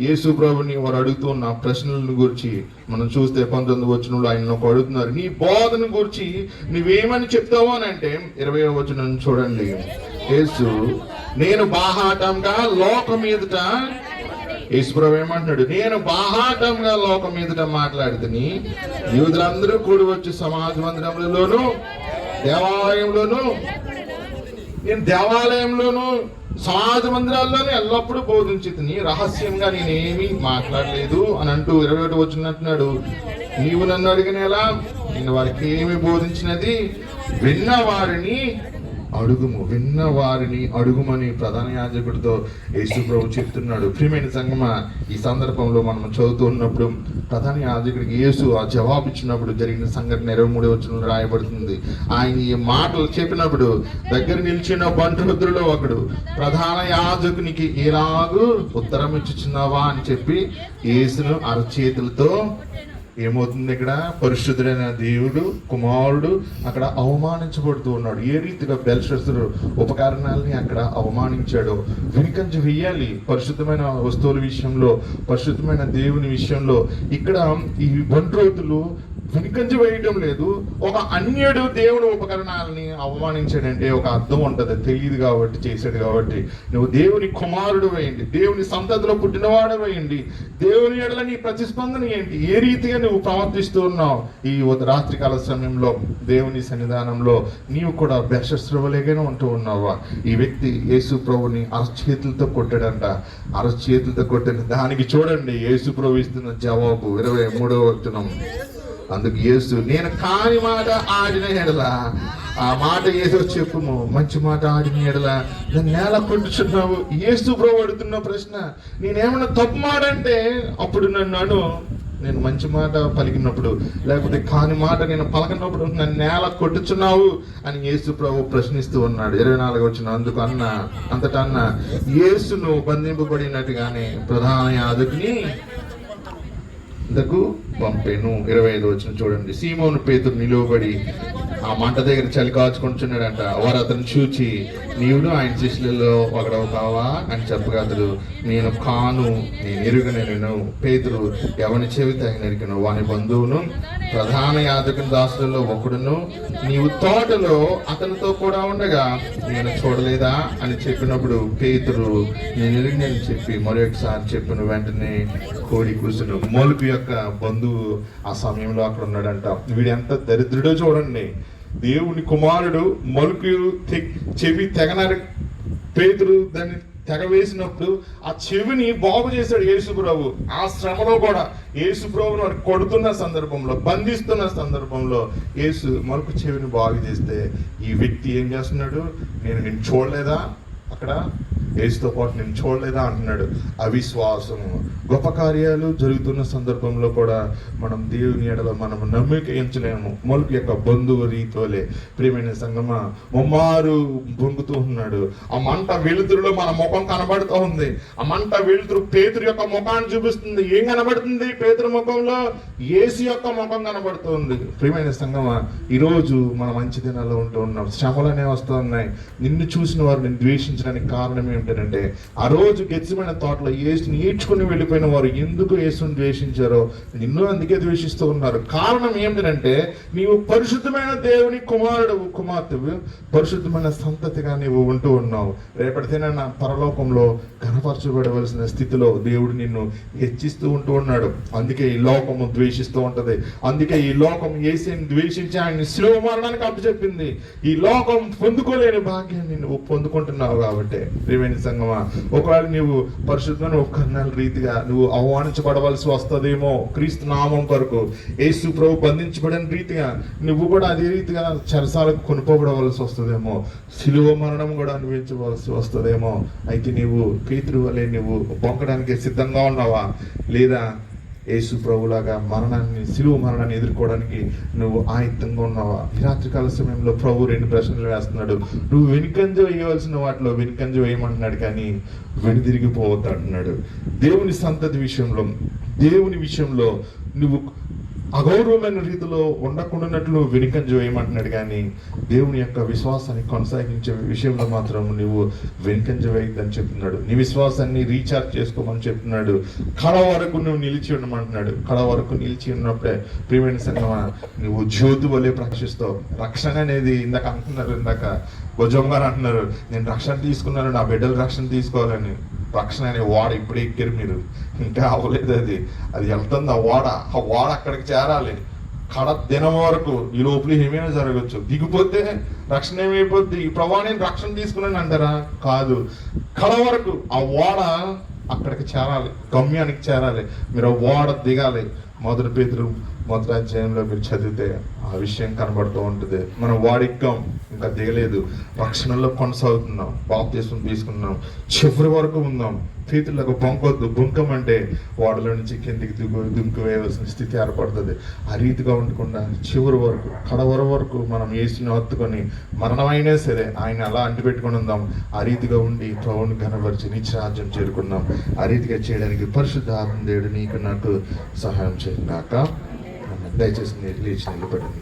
యేసు ప్రభుని వారు అడుగుతున్న ప్రశ్నలను గురించి మనం చూస్తే 19వ వచనంలో ఆయన అడుగుతున్నారు, నీ బోధన గురించి నువ్వేమని చెప్తావు అని అంటే 20వ వచనం చూడండి. యేసు, నేను బాహాటంగా లోకం ఎదుట, యేసు ప్రభు ఏమంటున్నాడు, నేను బాహాటంగా లోకం ఎదుట మాట్లాడుతుని యూదులందరూ కూడి వచ్చి సమాజ మందిరంలోను దేవాలయంలోను, నేను దేవాలయంలోను సమాజ మందిరాల్లోనే ఎల్లప్పుడూ బోధించితిని, రహస్యంగా నేనేమీ మాట్లాడలేదు అని అంటూ 21 వచ్చినట్టున్నాడు. నీవు నన్ను అడిగినేలా, నేను వారికి ఏమి బోధించినది, విన్నవారిని అడుగుమని ప్రధాన యాజకుడితో యేసు ప్రభు చెప్తున్నాడు. ప్రియమైన సంగమా, ఈ సందర్భంలో మనం చదువుతూ ఉన్నప్పుడు ప్రధాన యాజకుడికి యేసు ఆ జవాబు ఇచ్చినప్పుడు జరిగిన సంఘటన 23వ వచనంలో రాయబడుతుంది. ఆయన ఈ మాటలు చెప్పినప్పుడు దగ్గర నిలిచిన బంటురులో ఒకడు ప్రధాన యాజకునికి ఎలాగూ ఉత్తరం ఇచ్చుచున్నావా అని చెప్పి యేసును అరచేతులతో ఏమవుతుంది, ఇక్కడ పరిశుద్ధుడైన దేవుడు కుమారుడు అక్కడ అవమానించబడుతూ ఉన్నాడు. ఏ రీతిగా బెల్షస్సరు ఉపకరణాలని అక్కడ అవమానించాడో వెనుకంజ వెయ్యాలి పరిశుద్ధమైన వస్తువుల విషయంలో, పరిశుద్ధమైన దేవుని విషయంలో. ఇక్కడ ఈ బంట్రోతులు వెనుకంజ వేయటం లేదు. ఒక అన్యుడు దేవుని ఉపకరణాలని అవమానించాడంటే ఒక అర్థం ఉంటుంది, తెలియదు కాబట్టి చేశాడు. కాబట్టి నువ్వు దేవుని కుమారుడు వేయండి, దేవుని సంతతిలో పుట్టినవాడు వేయండి, దేవుని ఎడల నీ ప్రతిస్పందన ఏంటి, ఏ రీతిగా నువ్వు ప్రవర్తిస్తూ ఉన్నావు ఈ రాత్రికాల సమయంలో దేవుని సన్నిధానంలో, నీవు కూడా బెల్షస్సరువలేగానే ఉంటూ ఉన్నావా? ఈ వ్యక్తి యేసు ప్రభుని అరచేతులతో కొట్టాడంట. అరచేతులతో కొట్టిన దానికి చూడండి యేసు ప్రభు ఇస్తున్న జవాబు 23వ వచనం. అందుకు యేసు, నేను కాని మాట ఆడిన ఎడల, ఆ మాట ఏదో చెప్పుము, మంచి మాట ఆడిన ఎడల నన్ను నేల కొట్టుచున్నావు. యేసు ప్రభు అడుగుతున్న ప్రశ్న, నేనేమన్నా తప్పు మాట అంటే అప్పుడు నన్ను నేను మంచి మాట పలికినప్పుడు, లేకపోతే కాని మాట నేను పలకనప్పుడు నన్ను నేల కొట్టుచున్నావు అని యేసు ప్రభు ప్రశ్నిస్తూ ఉన్నాడు. 24వ వచనం, అందుకు అంతటా యేసును బంధింపబడినట్టుగానే ప్రధాన యాజకుని పంపెను. 25వ వచనం చూడండి. సీమోను పేతురు నిలువబడి ఆ మంట దగ్గర చలి కాచుకుంటున్నాడంట. వారు అతను చూచి, నీవును ఆయన శిష్యులలో ఒకడవు కావా అని చెప్పగా అతడు, నేను కాను, నేను ఎరుగను. పేతురు, ఎవని చెవి తగినరికను వాని బంధువును ప్రధాన యాజకుని దాసులలో ఒకడును నీవు తోటలో అతనితో కూడా ఉండగా నేను చూడలేదా అని చెప్పినప్పుడు పేతురు, నేను ఎరిగినని చెప్పి మరొకసారి చెప్పిన వెంటనే కోడి కూసును. మొలుపు యొక్క బంధువు ఆ సమయంలో అక్కడ ఉన్నాడంట. వీడు ఎంత దరిద్రుడో చూడండి. దేవుని కుమారుడు మొలుకు చెవి తెగనరి పేతురు దాన్ని తెగవేసినప్పుడు ఆ చెవిని బాగు చేశాడు యేసుప్రభు. ఆ శ్రమలో కూడా యేసుప్రభుని వారు కొడుతున్న సందర్భంలో, బంధిస్తున్న సందర్భంలో యేసు మొలుకు చెవిని బాగు చేస్తే ఈ వ్యక్తి ఏం చేస్తున్నాడు, నేను చూడలేదా, అక్కడ యేసుతో పాటు నేను చూడలేదా అంటున్నాడు. అవిశ్వాసము. గొప్ప కార్యాలు జరుగుతున్న సందర్భంలో కూడా మనం దేవుని ఎడల మనం నమ్మిక ఎంచలేము. మొలుకు యొక్క బంధువు రీతోలే. ప్రియమైన సంగమా, ముమ్మారు బొంగుతూ ఉన్నాడు. ఆ మంట వెలుతురులో మన ముఖం కనబడుతూ ఉంది. ఆ మంట వెలుతురు పేతురు యొక్క ముఖాన్ని చూపిస్తుంది. ఏం కనబడుతుంది పేతురు ముఖంలో? యేసు యొక్క ముఖం కనబడుతుంది. ప్రియమైన సంగమా, ఈరోజు మన మంచి దినాల్లో ఉంటూ ఉన్నాం. శ్రమలనే వస్తూ ఉన్నాయి. నిన్ను చూసిన వారు నిన్ను ద్వేషించడానికి కారణం ఏమిటి? ఏమంటారంటే, ఆ రోజు గెత్సేమనే తోటలో యేసుని ఈడ్చుకుని వెళ్ళిపోయిన వారు ఎందుకు యేసుని ద్వేషించారో నిన్ను అందుకే ద్వేషిస్తూ ఉన్నారు. కారణం ఏమిటంటే, నీవు పరిశుద్ధమైన దేవుని కుమారుడు కుమార్తెవు, పరిశుద్ధమైన సంతతిగా నీవు ఉంటూ ఉన్నావు. రేపటిదైనా నా పరలోకంలో కనపరచబడవలసిన స్థితిలో దేవుడు నిన్ను హెచ్చిస్తూ ఉంటూ ఉన్నాడు. అందుకే ఈ లోకము ద్వేషిస్తూ ఉంటది. అందుకే ఈ లోకం యేసుని ద్వేషించి ఆయన శిలువ మరణానికి అప్పచెప్పింది. ఈ లోకం పొందుకోలేని భాగ్యాన్ని నువ్వు పొందుకుంటున్నావు. కాబట్టి ప్రియమైన సంగమా, ఒకవేళ నీవు పరిశుద్ధమైన ఉపకరణాల రీతిగా నువ్వు అవమానించబడవలసి వస్తుందేమో, క్రీస్తు నామం కొరకు యేసు ప్రభు బంధించబడిన రీతిగా నువ్వు కూడా అదే రీతిగా చెరసాలకు కొనుక్కోబడవలసి వస్తుందేమో, శిలువ మరణం కూడా అనుభవించవలసి వస్తుందేమో. అయితే నీవు పేతురు వలె నువ్వు బొంకడానికి సిద్ధంగా ఉన్నావా, లేదా యేసు ప్రభులాగా శిలువ మరణాన్ని ఎదుర్కోవడానికి నువ్వు ఆయుత్తంగా ఉన్నావా? ఈ రాత్రికాల సమయంలో ప్రభు 2 ప్రశ్నలు వేస్తున్నాడు. నువ్వు వెనుకంజ వేయవలసిన వాటిలో వెనుకంజ వేయమంటున్నాడు, కానీ వెనుదిరిగిపోవద్దు అంటున్నాడు. దేవుని సంతతి విషయంలో, దేవుని విషయంలో నువ్వు అగౌరవమైన రీతిలో ఉండకుండానట్లు వెనుకంజ వేయమంటున్నాడు, కానీ దేవుని యొక్క విశ్వాసాన్ని కొనసాగించే విషయంలో మాత్రం నువ్వు వెనుకంజ వేయద్దని చెప్తున్నాడు. నీ విశ్వాసాన్ని రీఛార్జ్ చేసుకోమని చెప్తున్నాడు. కడ వరకు నువ్వు నిలిచి ఉండమంటున్నాడు. కడ వరకు నిలిచి ఉన్నప్పుడే ప్రియమైన సంగమా, నువ్వు జ్యోతి వలె ప్రకాశిస్తావు. రక్షణ అనేది ఇందాక భుజం గారు అంటున్నారు, నేను రక్షణ తీసుకున్నాను, నా బిడ్డలు రక్షణ తీసుకోవాలని. రక్షణ అనే ఓడ ఇప్పుడే ఎక్కారు మీరు, ఇంకా అవ్వలేదు. అది వెళ్తుంది. ఆ ఓడ అక్కడికి చేరాలి. కడ దినం వరకు ఈ లోపల ఏమైనా జరగచ్చు. దిగిపోతే రక్షణ ఏమైపోద్ది? ఈ ప్రభా నేను రక్షణ తీసుకున్నాను అంటారా? కాదు, కడ వరకు ఆ ఓడ అక్కడికి చేరాలి, గమ్యానికి చేరాలి. మీరు ఆ ఓడ దిగాలి. 1 పేతురు 1వ అధ్యాయంలో మీరు చదివితే ఆ విషయం కనబడుతూ ఉంటుంది. మనం వాడిక్కాం, ఇంకా దిగలేదు, రక్షణలో కొనసాగుతున్నాం, బాప్తిస్మం తీసుకున్నాం, చివరి వరకు ఉందాం. పేతులకు బొంకొద్దు. బొంకమంటే వాడలో నుంచి కిందికి దుంకు వేయవలసిన స్థితి ఏర్పడుతుంది. ఆ రీతిగా ఉండకుండా చివరి వరకు, కడవర వరకు మనం యేసుని హత్తుకొని మరణమైనా సరే ఆయన అలా అంటిపెట్టుకుని ఉందాం. ఆ రీతిగా ఉండి ప్రభువుని ఘనపరిచి నిత్యరాజ్యం చేరుకుందాం. ఆ రీతిగా చేయడానికి పరిశుద్ధ ఆత్మ దేవుడు నీకు నాకు సహాయం చేయగాక. దయచేసి మీరు లేచి నిలబడండి.